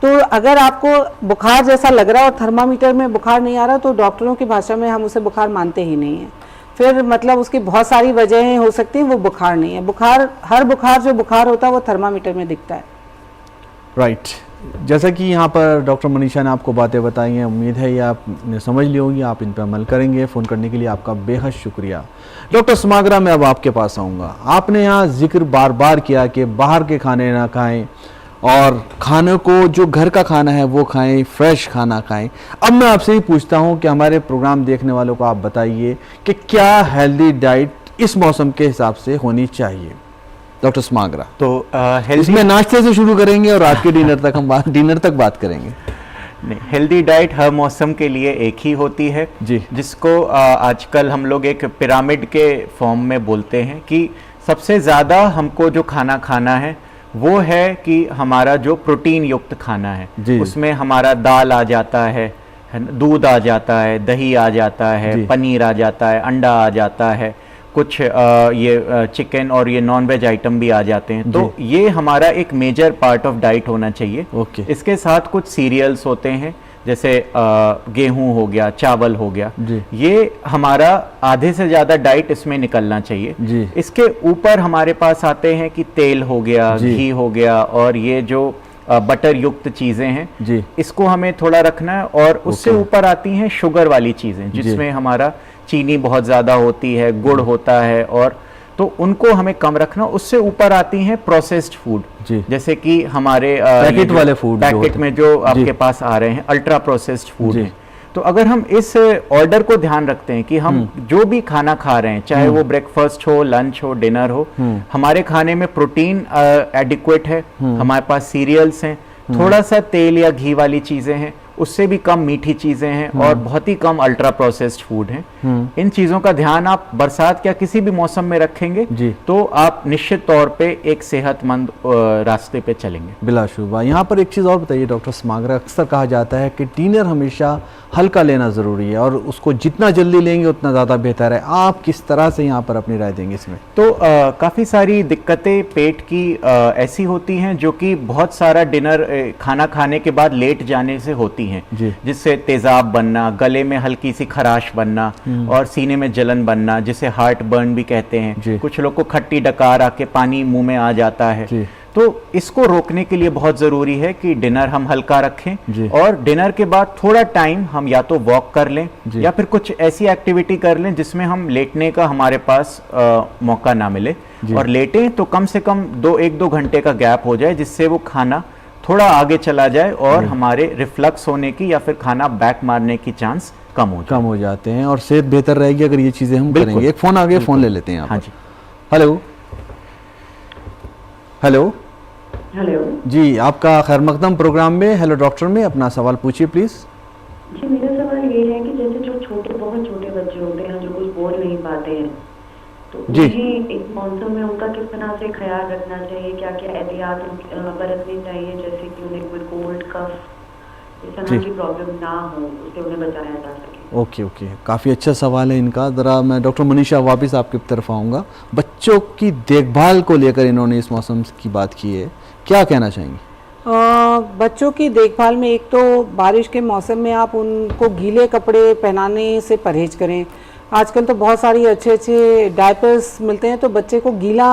तो अगर आपको बुखार जैसा लग रहा है और थर्मामीटर में बुखार नहीं आ रहा तो डॉक्टरों की भाषा में हम उसे बुखार मानते ही नहीं है। फिर मतलब उसकी बहुत सारी वजहें हो सकती हैं, वो बुखार नहीं है। बुखार, हर बुखार जो बुखार होता है वो थर्मामीटर में दिखता है। राइट। जैसा कि यहाँ पर डॉक्टर मनीषा ने आपको बातें बताई हैं, उम्मीद है ये आपने समझ ली होगी, आप इन पर अमल करेंगे। फ़ोन करने के लिए आपका बेहद शुक्रिया। डॉक्टर समागरा, मैं अब आपके पास आऊँगा। आपने यहाँ जिक्र बार बार किया कि बाहर के खाने ना खाएं और खाने को जो घर का खाना है वो खाएं, फ्रेश खाना खाएं। अब मैं आपसे ही पूछता हूँ कि हमारे प्रोग्राम देखने वालों को आप बताइए कि क्या हेल्दी डाइट इस मौसम के हिसाब से होनी चाहिए? डॉक्टर समागरा। तो इसमें नाश्ते से शुरू करेंगे और रात के डिनर तक हम डिनर तक बात करेंगे। नहीं, हेल्दी डाइट हर मौसम के लिए एक ही होती है जी, जिसको आजकल हम लोग एक पिरामिड के फॉर्म में बोलते हैं कि सबसे ज़्यादा हमको जो खाना खाना है वो है कि हमारा जो प्रोटीन युक्त खाना है, उसमें हमारा दाल आ जाता है, दूध आ जाता है, दही आ जाता है, पनीर आ जाता है, अंडा आ जाता है, कुछ ये चिकन और ये नॉन वेज आइटम भी आ जाते हैं। तो ये हमारा एक मेजर पार्ट ऑफ डाइट होना चाहिए। इसके साथ कुछ सीरियल्स होते हैं जैसे गेहूं हो गया, चावल हो गया, ये हमारा आधे से ज़्यादा डाइट इसमें निकलना चाहिए। इसके ऊपर हमारे पास आते हैं कि तेल हो गया, घी हो गया और ये जो बटर युक्त चीज़ें हैं, इसको हमें थोड़ा रखना है। और उससे ऊपर आती हैं शुगर वाली चीज़ें जिसमें हमारा चीनी बहुत ज़्यादा होती है, गुड़ होता है, और तो उनको हमें कम रखना। उससे ऊपर आती हैं प्रोसेस्ड फूड, जैसे कि हमारे पैकेट वाले फूड, पैकेट में जो आपके पास आ रहे हैं अल्ट्रा प्रोसेस्ड फूड हैं, तो अगर हम इस ऑर्डर को ध्यान रखते हैं कि हम जो भी खाना खा रहे हैं, चाहे वो ब्रेकफास्ट हो, लंच हो, डिनर हो, हमारे खाने में प्रोटीन एडिक्वेट है, हमारे पास सीरियल्स हैं, थोड़ा सा तेल या घी वाली चीजें हैं, उससे भी कम मीठी चीजें हैं और बहुत ही कम अल्ट्रा प्रोसेस्ड फूड हैं। इन चीजों का ध्यान आप बरसात या किसी भी मौसम में रखेंगे जी। तो आप निश्चित तौर पे एक सेहतमंद रास्ते पे चलेंगे। बिलाशुबा। यहाँ पर एक चीज़ और बताइए डॉक्टर समाग्रा, अक्सर कहा जाता है कि डिनर हमेशा हल्का लेना ज़रूरी है और उसको जितना जल्दी लेंगे उतना ज़्यादा बेहतर है। आप किस तरह से यहाँ पर अपनी राय देंगे इसमें? तो काफ़ी सारी दिक्कतें पेट की ऐसी होती हैं जो कि बहुत सारा डिनर खाना खाने के बाद लेट जाने से होती हैं, जिससे तेज़ाब बनना, गले में हल्की सी खराश बनना और सीने में जलन बनना, जिसे हार्ट बर्न भी कहते हैं। कुछ लोग को खट्टी डकार आके पानी मुंह में आ जाता है। तो इसको रोकने के लिए बहुत ज़रूरी है कि डिनर हम हल्का रखें और डिनर के बाद थोड़ा टाइम हम या तो वॉक कर लें या फिर कुछ ऐसी एक्टिविटी कर लें जिसमें हम लेटने का हमारे पास मौका ना मिले, और लेटें तो कम से कम 1-2 घंटे का गैप हो जाए, जिससे वो खाना थोड़ा आगे चला जाए और हमारे रिफ्लक्स होने की या फिर खाना बैक मारने की चांस कम हो जाते हैं और सेहत बेहतर रहेगी अगर ये चीज़ें हम करेंगे। एक फ़ोन आ गया, फ़ोन ले लेते हैं। हाँ जी। हेलो हेलो हेलो जी, आपका खैर मकदम प्रोग्राम में हेलो डॉक्टर में अपना सवाल पूछिए प्लीज़। जी, मेरा सवाल ये है कि जैसे जो बहुत छोटे बच्चे होते हैं जो कुछ बोल नहीं पाते हैं, तो उन्हें इस मौसम में उनका किस तरह से ख्याल रखना चाहिए, क्या क्या एहतियात बरतनी चाहिए, जैसे कि उन्हें कोई कोल्ड कफ इस तरह की प्रॉब्लम ना हो, उससे उन्हें बचाया जा सके। ओके, काफ़ी अच्छा सवाल है इनका। ज़रा मैं डॉक्टर मनीषा वापस आपकी तरफ आऊँगा। बच्चों की देखभाल को लेकर इन्होंने इस मौसम की बात की है, क्या कहना चाहेंगे? बच्चों की देखभाल में एक तो बारिश के मौसम में आप उनको गीले कपड़े पहनाने से परहेज करें। आजकल तो बहुत सारी अच्छे डायपर्स मिलते हैं, तो बच्चे को गीला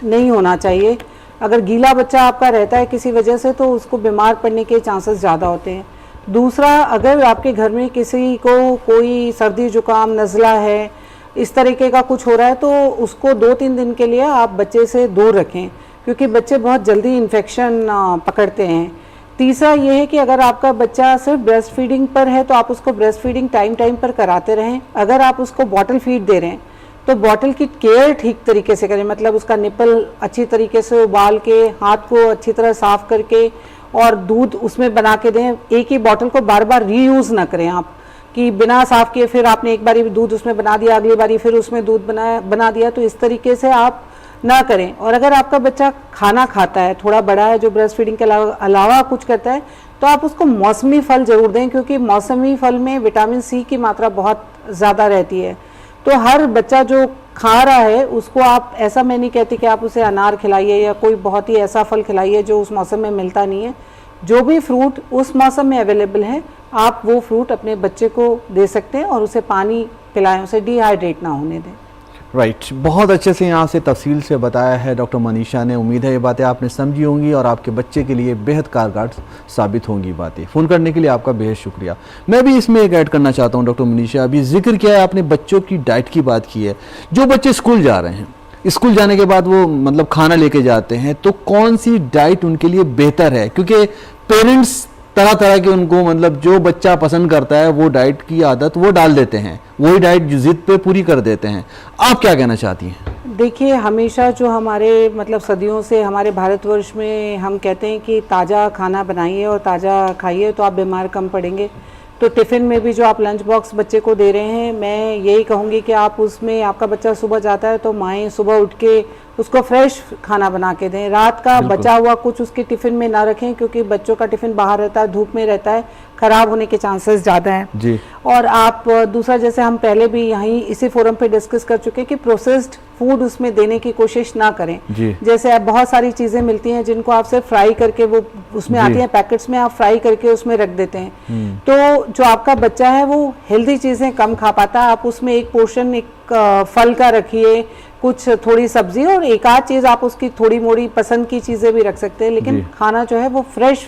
नहीं होना चाहिए। अगर गीला बच्चा आपका रहता है किसी वजह से तो उसको बीमार पड़ने के चांसेस ज़्यादा होते हैं। दूसरा, अगर आपके घर में किसी को कोई सर्दी जुकाम नज़ला है, इस तरीके का कुछ हो रहा है, तो उसको 2-3 दिन के लिए आप बच्चे से दूर रखें, क्योंकि बच्चे बहुत जल्दी इन्फेक्शन पकड़ते हैं। तीसरा ये है कि अगर आपका बच्चा सिर्फ ब्रेस्ट फीडिंग पर है तो आप उसको ब्रेस्ट फीडिंग टाइम पर कराते रहें। अगर आप उसको बॉटल फीड दे रहे हैं तो बॉटल की केयर ठीक तरीके से करें, मतलब उसका निपल अच्छी तरीके से उबाल के, हाथ को अच्छी तरह साफ करके और दूध उसमें बना के दें। एक ही बॉटल को बार बार रीयूज़ ना करें आप, कि बिना साफ किए फिर आपने एक बारी दूध उसमें बना दिया, अगली बारी फिर उसमें दूध बना दिया, तो इस तरीके से आप ना करें। और अगर आपका बच्चा खाना खाता है, थोड़ा बड़ा है, जो ब्रेस्ट फीडिंग के अलावा कुछ करता है, तो आप उसको मौसमी फल ज़रूर दें, क्योंकि मौसमी फल में विटामिन सी की मात्रा बहुत ज़्यादा रहती है। तो हर बच्चा जो खा रहा है उसको आप, ऐसा मैं नहीं कहती कि आप उसे अनार खिलाइए या कोई बहुत ही ऐसा फल खिलाइए जो उस मौसम में मिलता नहीं है। जो भी फ्रूट उस मौसम में अवेलेबल है आप वो फ्रूट अपने बच्चे को दे सकते हैं और उसे पानी पिलाएं, उसे डिहाइड्रेट ना होने दें। राइट, बहुत अच्छे से यहाँ से तफसील से बताया है डॉक्टर मनीषा ने। उम्मीद है ये बातें आपने समझी होंगी और आपके बच्चे के लिए बेहद कारगर साबित होंगी बातें। फ़ोन करने के लिए आपका बेहद शुक्रिया। मैं भी इसमें एक ऐड करना चाहता हूँ डॉक्टर मनीषा, अभी जिक्र किया है आपने बच्चों की डाइट की बात की है। जो बच्चे स्कूल जा रहे हैं, स्कूल जाने के बाद वो मतलब खाना लेके जाते हैं, तो कौन सी डाइट उनके लिए बेहतर है? क्योंकि पेरेंट्स तरह तरह के उनको मतलब जो बच्चा पसंद करता है वो डाइट की आदत वो डाल देते हैं, वही डाइट जिद पे पूरी कर देते हैं। आप क्या कहना चाहती हैं? देखिए, हमेशा जो हमारे मतलब सदियों से हमारे भारतवर्ष में हम कहते हैं कि ताज़ा खाना बनाइए और ताज़ा खाइए तो आप बीमार कम पड़ेंगे। तो टिफ़िन में भी जो आप लंच बॉक्स बच्चे को दे रहे हैं, मैं यही कहूँगी कि आप उसमें, आपका बच्चा सुबह जाता है तो माएँ सुबह उठ के उसको फ्रेश खाना बना के दें। रात का बचा हुआ कुछ उसके टिफ़िन में ना रखें, क्योंकि बच्चों का टिफ़िन बाहर रहता है, धूप में रहता है, ख़राब होने के चांसेस ज़्यादा हैं जी। और आप दूसरा, जैसे हम पहले भी यहीं इसी फोरम पे डिस्कस कर चुके हैं कि प्रोसेस्ड फूड उसमें देने की कोशिश ना करें। जैसे अब बहुत सारी चीज़ें मिलती हैं जिनको आप सिर्फ फ्राई करके, वो उसमें आती हैं पैकेट्स में, आप फ्राई करके उसमें रख देते हैं। तो जो आपका बच्चा है वो हेल्दी चीज़ें कम खा पाता है। आप उसमें एक पोर्शन एक फल का रखिए, कुछ थोड़ी सब्जी और एक आध चीज़ आप उसकी थोड़ी मोड़ी पसंद की चीज़ें भी रख सकते हैं, लेकिन खाना जो है वो फ्रेश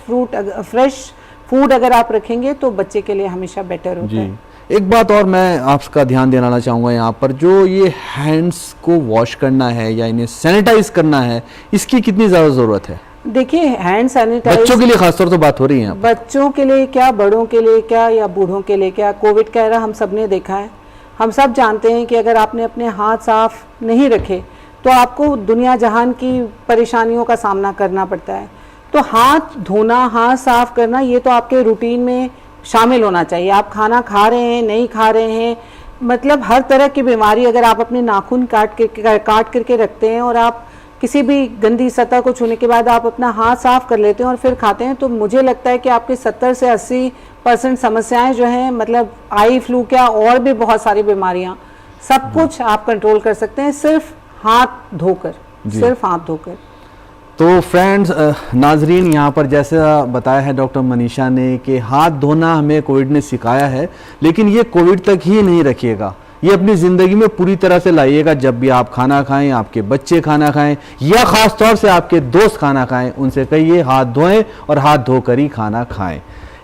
फूड अगर आप रखेंगे तो बच्चे के लिए हमेशा बेटर होता है। एक बात और मैं आपका ध्यान दिलाना चाहूँगा यहाँ पर, जो ये हैंड्स को वॉश करना है या इन्हें सैनिटाइज करना है, इसकी कितनी ज़्यादा ज़रूरत है? देखिए हैंड सैनिटाइज बच्चों के लिए खासतौर तो बात हो रही है यहाँ। बच्चों के लिए क्या, बड़ों के लिए क्या, या बूढ़ों के लिए क्या, कोविड का एरा हम सब ने देखा है। हम सब जानते हैं कि अगर आपने अपने हाथ साफ नहीं रखे तो आपको दुनिया जहान की परेशानियों का सामना करना पड़ता है। तो हाथ धोना, हाथ साफ करना, ये तो आपके रूटीन में शामिल होना चाहिए। आप खाना खा रहे हैं, नहीं खा रहे हैं, मतलब हर तरह की बीमारी, अगर आप अपने नाखून काट करके रखते हैं और आप किसी भी गंदी सतह को छूने के बाद आप अपना हाथ साफ कर लेते हैं और फिर खाते हैं, तो मुझे लगता है कि आपके 70 से 80% समस्याएं जो हैं, मतलब आई फ्लू क्या और भी बहुत सारी बीमारियां, सब कुछ आप कंट्रोल कर सकते हैं सिर्फ हाथ धोकर, सिर्फ हाथ धोकर। तो फ्रेंड्स, नाजरीन, यहाँ पर जैसा बताया है डॉक्टर मनीषा ने कि हाथ धोना हमें कोविड ने सिखाया है, लेकिन ये कोविड तक ही नहीं रखिएगा, ये अपनी ज़िंदगी में पूरी तरह से लाइएगा। जब भी आप खाना खाएं, आपके बच्चे खाना खाएं, या ख़ास तौर से आपके दोस्त खाना खाएं, उनसे कहिए हाथ धोएं और हाथ धोकर ही खाना खाएं।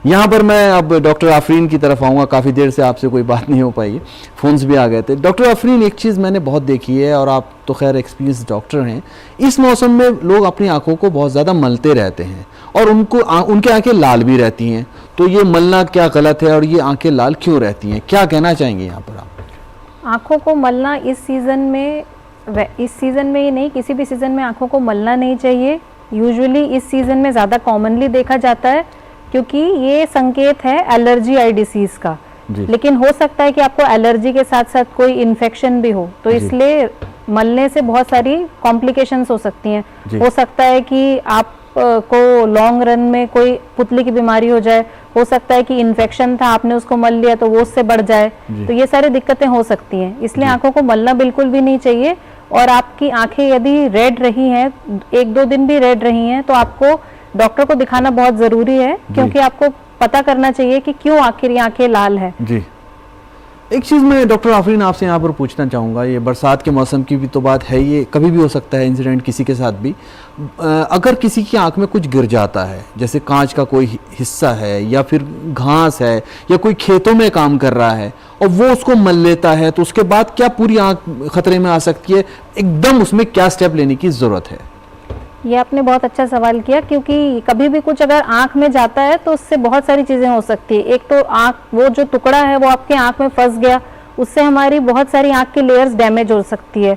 यहाँ पर मैं अब डॉक्टर आफरीन की तरफ आऊँगा। काफ़ी देर से आपसे कोई बात नहीं हो पाई, फ़ोन्स भी आ गए थे। डॉक्टर आफरीन, एक चीज़ मैंने बहुत देखी है, और आप तो खैर एक्सपीरियंस डॉक्टर हैं, इस मौसम में लोग अपनी आंखों को बहुत ज़्यादा मलते रहते हैं और उनकी आंखें लाल भी रहती हैं। तो ये मलना क्या गलत है और ये आंखें लाल क्यों रहती हैं, क्या कहना चाहेंगे यहाँ पर आप? आँखों को मलना इस सीज़न में ही नहीं, किसी भी सीज़न में आँखों को मलना नहीं चाहिए। यूजुअली इस सीज़न में ज़्यादा कॉमनली देखा जाता है, क्योंकि ये संकेत है एलर्जी आई डिसीज़ का। लेकिन हो सकता है कि आपको एलर्जी के साथ साथ कोई इन्फेक्शन भी हो, तो इसलिए मलने से बहुत सारी कॉम्प्लिकेशंस हो सकती हैं। हो सकता है कि आप को लॉन्ग रन में कोई पुतली की बीमारी हो जाए, हो सकता है कि इन्फेक्शन था, आपने उसको मल लिया तो वो उससे बढ़ जाए, तो ये सारी दिक्कतें हो सकती हैं। इसलिए आंखों को मलना बिल्कुल भी नहीं चाहिए। और आपकी आंखें यदि रेड रही हैं, 1-2 दिन भी रेड रही हैं, तो आपको डॉक्टर को दिखाना बहुत ज़रूरी है, क्योंकि आपको पता करना चाहिए कि क्यों आखिर ये आंखें लाल है। जी, एक चीज़ मैं डॉक्टर आफरीन आपसे यहाँ पर पूछना चाहूँगा, ये बरसात के मौसम की भी तो बात है, ये कभी भी हो सकता है इंसिडेंट किसी के साथ भी। अगर किसी की आंख में कुछ गिर जाता है, जैसे कांच का कोई हिस्सा है या फिर घास है या कोई खेतों में काम कर रहा है और वो उसको मल लेता है, तो उसके बाद क्या पूरी आंख खतरे में आ सकती है? एकदम उसमें क्या स्टेप लेने की ज़रूरत है? ये आपने बहुत अच्छा सवाल किया, क्योंकि कभी भी कुछ अगर आंख में जाता है तो उससे बहुत सारी चीजें हो सकती है। एक तो आंख, वो जो टुकड़ा है वो आपके आंख में फंस गया, उससे हमारी बहुत सारी आंख की लेयर्स डैमेज हो सकती है।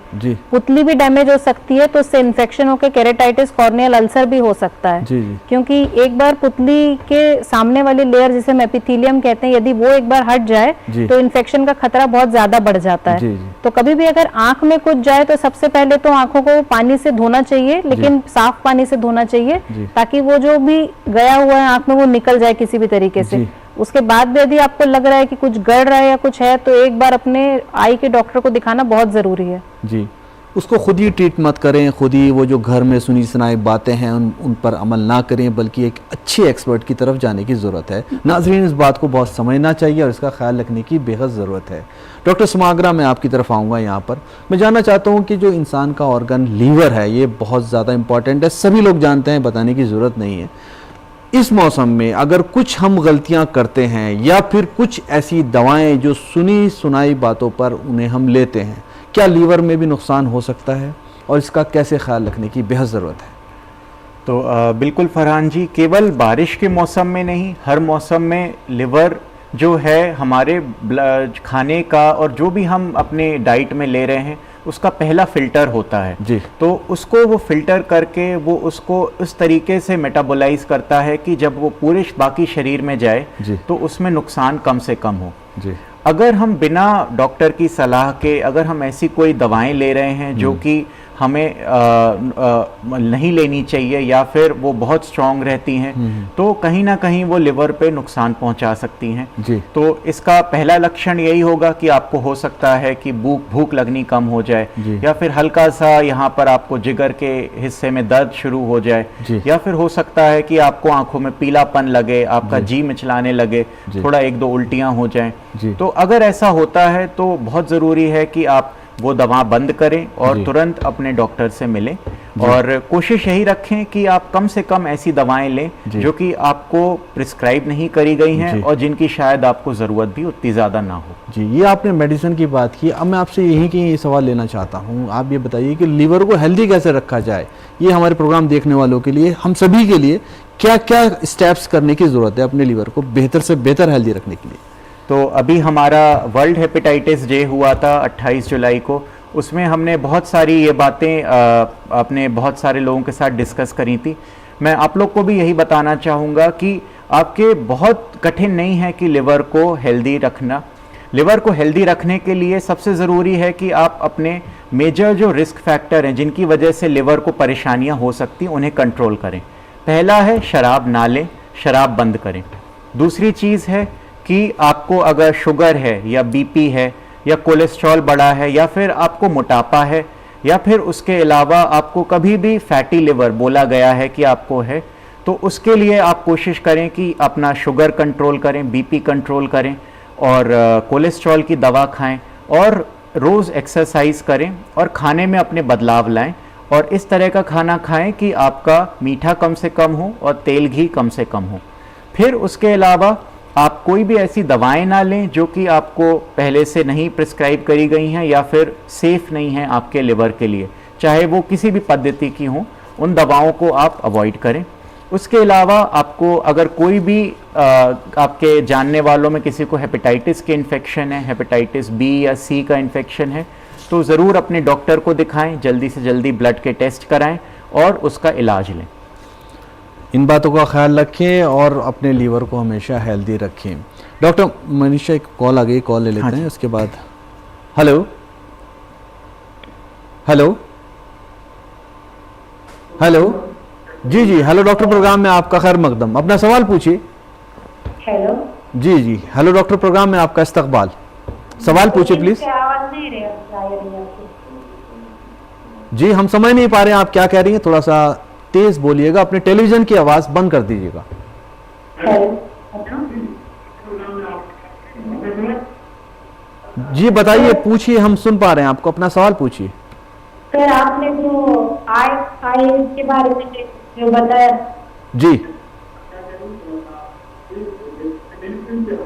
पुतली भी डैमेज हो सकती है, तो उससे इन्फेक्शन होकर केरेटाइटिस, कॉर्नियल अल्सर भी हो सकता है। क्योंकि एक बार पुतली के सामने वाली लेयर, जिसे हम एपिथेलियम कहते हैं, यदि वो एक बार हट जाए तो इन्फेक्शन का खतरा बहुत ज्यादा बढ़ जाता है। तो कभी भी अगर आंख में कुछ जाए तो सबसे पहले तो आंखों को पानी से धोना चाहिए, लेकिन साफ पानी से धोना चाहिए, ताकि वो जो भी गया हुआ है आंख में वो निकल जाए किसी भी तरीके से। उसके बाद भी यदि आपको लग रहा है कि कुछ गड़ रहा है या कुछ है, तो एक बार अपने आई के डॉक्टर को दिखाना बहुत ज़रूरी है। जी, उसको खुद ही ट्रीट मत करें, खुद ही वो जो घर में सुनी सुनाई बातें हैं उन पर अमल ना करें, बल्कि एक अच्छे एक्सपर्ट की तरफ जाने की ज़रूरत है। नाज़रीन, इस बात को बहुत समझना चाहिए और इसका ख्याल रखने की बेहद ज़रूरत है। डॉक्टर समाग्रा, मैं आपकी तरफ आऊँगा। यहाँ पर मैं जानना चाहता हूँ कि जो इंसान का ऑर्गन लीवर है, ये बहुत ज़्यादा इंपॉर्टेंट है, सभी लोग जानते हैं, बताने की ज़रूरत नहीं है। इस मौसम में अगर कुछ हम गलतियां करते हैं या फिर कुछ ऐसी दवाएं जो सुनी सुनाई बातों पर उन्हें हम लेते हैं, क्या लीवर में भी नुकसान हो सकता है और इसका कैसे ख्याल रखने की बेहद ज़रूरत है? तो बिल्कुल फरहान जी, केवल बारिश के मौसम में नहीं, हर मौसम में लिवर जो है हमारे खाने का और जो भी हम अपने डाइट में ले रहे हैं उसका पहला फिल्टर होता है जी। तो उसको वो फिल्टर करके वो उसको उस तरीके से मेटाबोलाइज करता है कि जब वो पूरे बाकी शरीर में जाए तो उसमें नुकसान कम से कम हो जी। अगर हम बिना डॉक्टर की सलाह के अगर हम ऐसी कोई दवाएं ले रहे हैं जो कि हमें नहीं लेनी चाहिए या फिर वो बहुत स्ट्रॉन्ग रहती हैं, तो कहीं ना कहीं वो लिवर पे नुकसान पहुंचा सकती हैं जी। तो इसका पहला लक्षण यही होगा कि आपको हो सकता है कि भूख लगनी कम हो जाए, या फिर हल्का सा यहाँ पर आपको जिगर के हिस्से में दर्द शुरू हो जाए, या फिर हो सकता है कि आपको आंखों में पीलापन लगे, आपका जी मिचलाने लगे, थोड़ा 1-2 उल्टियां हो जाएं। तो अगर ऐसा होता है तो बहुत ज़रूरी है कि आप वो दवा बंद करें और तुरंत अपने डॉक्टर से मिलें। और कोशिश यही रखें कि आप कम से कम ऐसी दवाएं लें जी। जो कि आपको प्रिस्क्राइब नहीं करी गई जी। हैं और जिनकी शायद आपको ज़रूरत भी उतनी ज़्यादा ना हो। जी, ये आपने मेडिसिन की बात की। अब मैं आपसे यही कि ये सवाल लेना चाहता हूँ, आप ये बताइए कि लीवर को हेल्दी कैसे रखा जाए। ये हमारे प्रोग्राम देखने वालों के लिए, हम सभी के लिए क्या क्या स्टेप्स करने की ज़रूरत है अपने लीवर को बेहतर से बेहतर हेल्दी रखने के लिए। तो अभी हमारा वर्ल्ड हेपेटाइटिस डे हुआ था 28 जुलाई को, उसमें हमने बहुत सारी ये बातें अपने बहुत सारे लोगों के साथ डिस्कस करी थी। मैं आप लोग को भी यही बताना चाहूँगा कि आपके बहुत कठिन नहीं है कि लिवर को हेल्दी रखना। लिवर को हेल्दी रखने के लिए सबसे ज़रूरी है कि आप अपने मेजर जो रिस्क फैक्टर हैं जिनकी वजह से लिवर को परेशानियां हो सकती उन्हें कंट्रोल करें। पहला है शराब ना लें, शराब बंद करें। दूसरी चीज़ है कि आपको अगर शुगर है या बीपी है या कोलेस्ट्रॉल बढ़ा है या फिर आपको मोटापा है या फिर उसके अलावा आपको कभी भी फैटी लिवर बोला गया है कि आपको है, तो उसके लिए आप कोशिश करें कि अपना शुगर कंट्रोल करें, बीपी कंट्रोल करें और कोलेस्ट्रॉल की दवा खाएं और रोज़ एक्सरसाइज करें और खाने में अपने बदलाव लाएं और इस तरह का खाना खाएं कि आपका मीठा कम से कम हो और तेल घी कम से कम हो। फिर उसके अलावा आप कोई भी ऐसी दवाएं ना लें जो कि आपको पहले से नहीं प्रिस्क्राइब करी गई हैं या फिर सेफ़ नहीं हैं आपके लिवर के लिए, चाहे वो किसी भी पद्धति की हों, उन दवाओं को आप अवॉइड करें। उसके अलावा आपको अगर कोई भी आपके जानने वालों में किसी को हेपेटाइटिस के इन्फेक्शन है, हेपेटाइटिस बी या सी का इन्फेक्शन है, तो ज़रूर अपने डॉक्टर को दिखाएं, जल्दी से जल्दी ब्लड के टेस्ट कराएं और उसका इलाज लें। इन बातों का ख्याल रखें और अपने लीवर को हमेशा हेल्दी रखें। डॉक्टर मनीषा, एक कॉल आ गई, कॉल ले लेते हैं उसके बाद। हेलो हेलो हेलो, जी जी, हेलो डॉक्टर, प्रोग्राम में आपका खैर मकदम, अपना सवाल पूछिए। हेलो जी जी, हेलो डॉक्टर, प्रोग्राम में आपका इस्तकबाल, सवाल पूछिए प्लीज। आवाज नहीं रही आपकी। जी, हम समझ नहीं पा रहे हैं आप क्या कह रही हैं, थोड़ा सा तेज बोलिएगा, अपने टेलीविजन की आवाज बंद कर दीजिएगा। जी बताइए, पूछिए, हम सुन पा रहे हैं आपको, अपना सवाल पूछिए। सर, आपने जो आई के बारे में जो बताया। जी,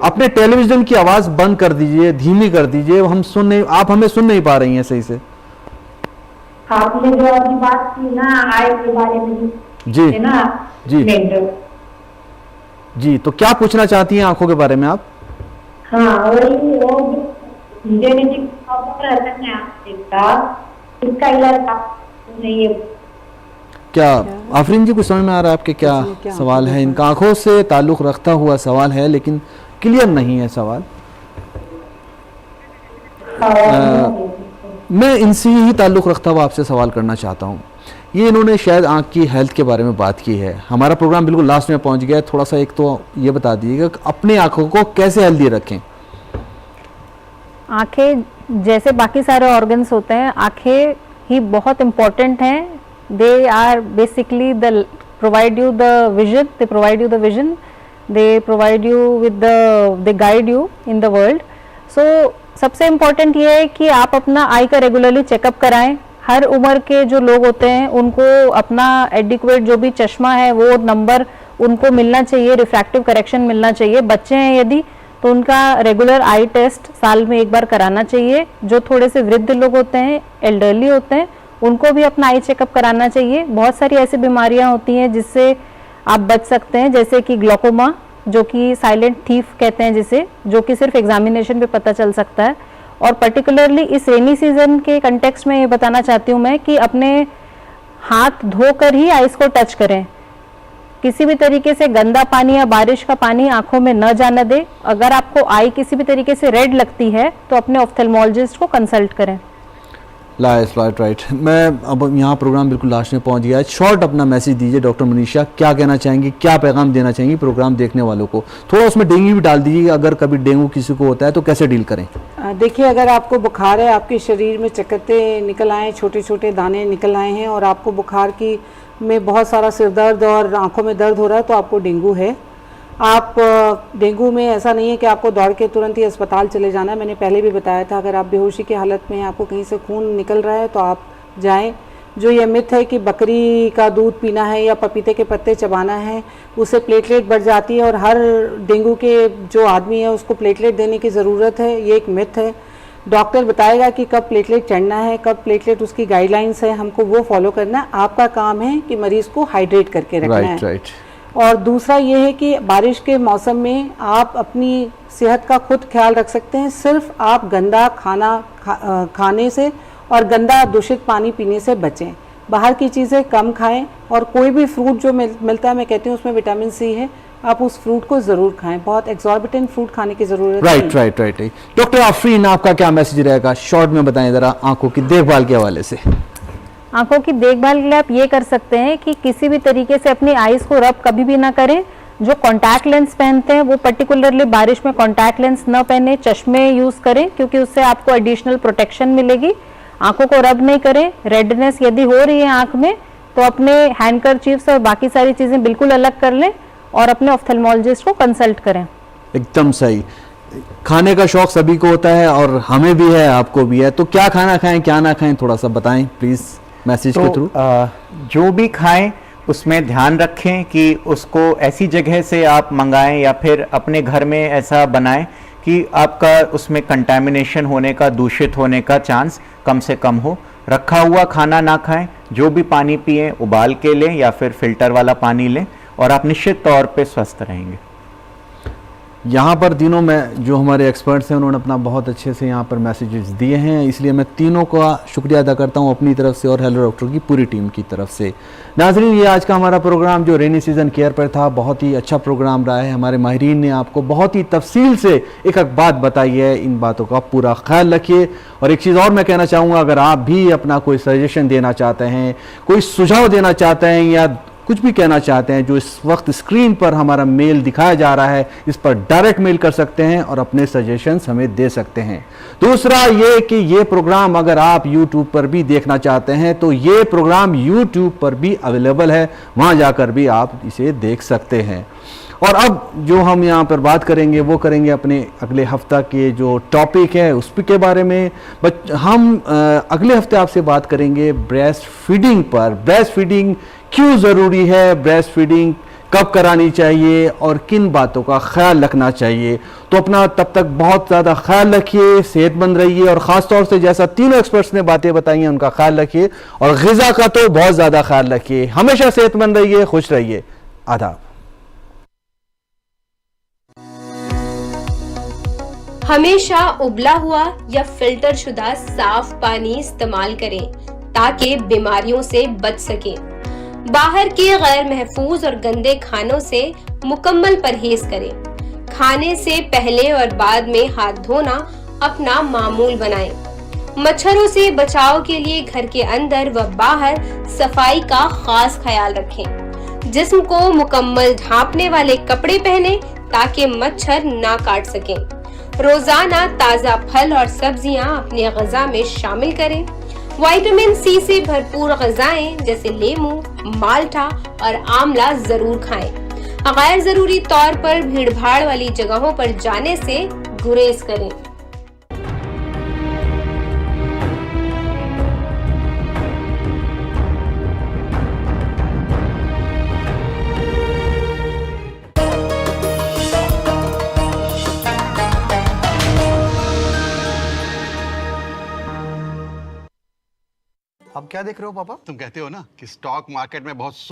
अपने टेलीविजन की आवाज बंद कर दीजिए, धीमी कर दीजिए, हम सुन नहीं, आप हमें सुन नहीं पा रही हैं सही से। आपने जो अभी बात की ना आई के बारे में, जी है ना जी जी, तो क्या पूछना चाहती हैं आंखों के बारे में आप? हाँ, वही वो जेनेटिक प्रॉब्लम रहता है आपका, इसका इलाज नहीं है क्या आफरीन जी, कुछ समझ में आ रहा है आपके क्या सवाल है? इनका आंखों से ताल्लुक रखता हुआ सवाल है लेकिन क्लियर नहीं है सवाल। मैं इनसे ही ताल्लुक रखता हुआ आपसे सवाल करना चाहता हूँ। ये इन्होंने शायद आँख की हेल्थ के बारे में बात की है, हमारा प्रोग्राम बिल्कुल लास्ट में पहुँच गया है, थोड़ा सा एक तो ये बता दीजिएगा कि अपनी आँखों को कैसे हेल्दी रखें। आंखें जैसे बाकी सारे ऑर्गन्स होते हैं, आंखें ही बहुत इम्पोर्टेंट हैं। They are basically the provide you the vision, they provide you the vision, they provide you with the, they guide you in the world. So सबसे इम्पोर्टेंट ये है कि आप अपना आई का रेगुलरली चेकअप कराएं। हर उम्र के जो लोग होते हैं उनको अपना एडिक्वेट जो भी चश्मा है वो नंबर उनको मिलना चाहिए, रिफ्रैक्टिव करेक्शन मिलना चाहिए। बच्चे हैं यदि तो उनका रेगुलर आई टेस्ट साल में एक बार कराना चाहिए। जो थोड़े से वृद्ध लोग होते हैं, एल्डरली होते हैं, उनको भी अपना आई चेकअप कराना चाहिए। बहुत सारी ऐसी बीमारियां होती हैं जिससे आप बच सकते हैं, जैसे कि ग्लोकोमा, जो कि साइलेंट थीफ कहते हैं जिसे, जो कि सिर्फ एग्जामिनेशन पे पता चल सकता है। और पर्टिकुलरली इस रेनी सीजन के कंटेक्स्ट में ये बताना चाहती हूँ मैं कि अपने हाथ धोकर ही आइस को टच करें। किसी भी तरीके से गंदा पानी या बारिश का पानी आंखों में न जाने दें। अगर आपको आई किसी भी तरीके से रेड लगती है तो अपने ऑफ्थेल्मोलॉजिस्ट को कंसल्ट करें। राइट। मैं अब यहाँ प्रोग्राम बिल्कुल लास्ट में पहुँच गया है। शॉर्ट अपना मैसेज दीजिए डॉक्टर मनीषा, क्या कहना चाहेंगी, क्या पैगाम देना चाहेंगी प्रोग्राम देखने वालों को? थोड़ा उसमें डेंगू भी डाल दीजिए, अगर कभी डेंगू किसी को होता है तो कैसे डील करें? देखिए, अगर आपको बुखार है, आपके शरीर में चकत्ते निकल आए, छोटे छोटे दाने निकल आए हैं और आपको बुखार की में बहुत सारा सिर दर्द और आंखों में दर्द हो रहा है तो आपको डेंगू है। आप डेंगू में ऐसा नहीं है कि आपको दौड़ के तुरंत ही अस्पताल चले जाना है। मैंने पहले भी बताया था, अगर आप बेहोशी की हालत में आपको कहीं से खून निकल रहा है तो आप जाएं, जो ये मिथ है कि बकरी का दूध पीना है या पपीते के पत्ते चबाना है उससे प्लेटलेट बढ़ जाती है और हर डेंगू के जो आदमी है उसको प्लेटलेट देने की ज़रूरत है, ये एक मिथ है। डॉक्टर बताएगा कि कब प्लेटलेट चढ़ना है, कब प्लेटलेट, उसकी गाइडलाइंस है, हमको वो फॉलो करना है। आपका काम है कि मरीज को हाइड्रेट करके रखना है। राइट। और दूसरा ये है कि बारिश के मौसम में आप अपनी सेहत का खुद ख्याल रख सकते हैं। सिर्फ आप गंदा खाना खाने से और गंदा दूषित पानी पीने से बचें। बाहर की चीज़ें कम खाएं और कोई भी फ्रूट जो मिलता है, मैं कहती हूँ उसमें विटामिन सी है, आप उस फ्रूट को ज़रूर खाएं। बहुत एक्सॉर्बिटेंट फ्रूट खाने की ज़रूरत नहीं। राइट। डॉक्टर आफरीन, आपका क्या मैसेज रहेगा, शॉर्ट में बताएं ज़रा आंखों की देखभाल के हवाले से। आंखों की देखभाल के लिए आप ये कर सकते हैं कि किसी भी तरीके से अपनी आईज को रब कभी भी ना करें। जो कॉन्टैक्ट लेंस पहनते हैं वो पर्टिकुलरली बारिश में कॉन्टैक्ट लेंस न पहने, चश्मे यूज करें क्योंकि उससे आपको एडिशनल प्रोटेक्शन मिलेगी। आंखों को रब नहीं करें। रेडनेस यदि हो रही है आंख में तो अपने हैंडकरचीफ से और बाकी सारी चीजें बिल्कुल अलग कर लें और अपने ऑफ्थेल्मोलॉजिस्ट को कंसल्ट करें। एकदम सही। खाने का शौक सभी को होता है और हमें भी है, आपको भी है, तो क्या खाना खाएं क्या ना खाएं थोड़ा सा बताएं प्लीज मैसेज के थ्रू। जो भी खाएं उसमें ध्यान रखें कि उसको ऐसी जगह से आप मंगाएं या फिर अपने घर में ऐसा बनाएं कि आपका उसमें कंटामिनेशन होने का, दूषित होने का चांस कम से कम हो। रखा हुआ खाना ना खाएं। जो भी पानी पिएं उबाल के लें या फिर फिल्टर वाला पानी लें और आप निश्चित तौर पे स्वस्थ रहेंगे। यहाँ पर तीनों में जो हमारे एक्सपर्ट्स हैं उन्होंने अपना बहुत अच्छे से यहाँ पर मैसेजेस दिए हैं, इसलिए मैं तीनों का शुक्रिया अदा करता हूँ अपनी तरफ से और हेलो डॉक्टर की पूरी टीम की तरफ से। नाज़रीन, ये आज का हमारा प्रोग्राम जो रेनी सीजन केयर पर था, बहुत ही अच्छा प्रोग्राम रहा है। हमारे माहिरीन ने आपको बहुत ही तफसील से एक एक बात बताई है। इन बातों का पूरा ख्याल रखिए। और एक चीज़ और मैं कहना चाहूँगा, अगर आप भी अपना कोई सजेशन देना चाहते हैं, कोई सुझाव देना चाहते हैं या कुछ भी कहना चाहते हैं, जो इस वक्त स्क्रीन पर हमारा मेल दिखाया जा रहा है, इस पर डायरेक्ट मेल कर सकते हैं और अपने सजेशंस हमें दे सकते हैं। दूसरा ये कि ये प्रोग्राम अगर आप YouTube पर भी देखना चाहते हैं तो ये प्रोग्राम YouTube पर भी अवेलेबल है, वहां जाकर भी आप इसे देख सकते हैं। और अब जो हम यहाँ पर बात करेंगे वो करेंगे अपने अगले हफ्ता के जो टॉपिक है उस के बारे में। हम अगले हफ्ते आपसे बात करेंगे ब्रेस्ट फीडिंग पर। ब्रेस्ट फीडिंग क्यों ज़रूरी है, ब्रेस्ट फीडिंग कब करानी चाहिए और किन बातों का ख्याल रखना चाहिए। तो अपना तब तक बहुत ज़्यादा ख्याल रखिए, सेहतमंद रहिए और ख़ास तौर से जैसा तीनों एक्सपर्ट्स ने बातें बताई हैं उनका ख्याल रखिए और ग़िज़ा का तो बहुत ज़्यादा ख्याल रखिए। हमेशा सेहतमंद रहिए, खुश रहिए। आदाब। हमेशा उबला हुआ या फिल्टर शुदा साफ पानी इस्तेमाल करें ताकि बीमारियों से बच सकें। बाहर के गैर महफूज और गंदे खानों से मुकम्मल परहेज करें। खाने से पहले और बाद में हाथ धोना अपना मामूल बनाएं। मच्छरों से बचाव के लिए घर के अंदर व बाहर सफाई का खास ख्याल रखें। जिस्म को मुकम्मल ढांपने वाले कपड़े पहनें ताकि मच्छर ना काट सकें। रोजाना ताज़ा फल और सब्जियां अपने ग़िज़ा में शामिल करें। विटामिन सी से भरपूर ग़िज़ाएं जैसे नींबू, माल्टा और आंवला जरूर खाएं। गैर जरूरी तौर पर भीड़-भाड़ वाली जगहों पर जाने से गुरेज करें। अब क्या देख रहे हो पापा? तुम कहते हो ना कि स्टॉक मार्केट में बहुत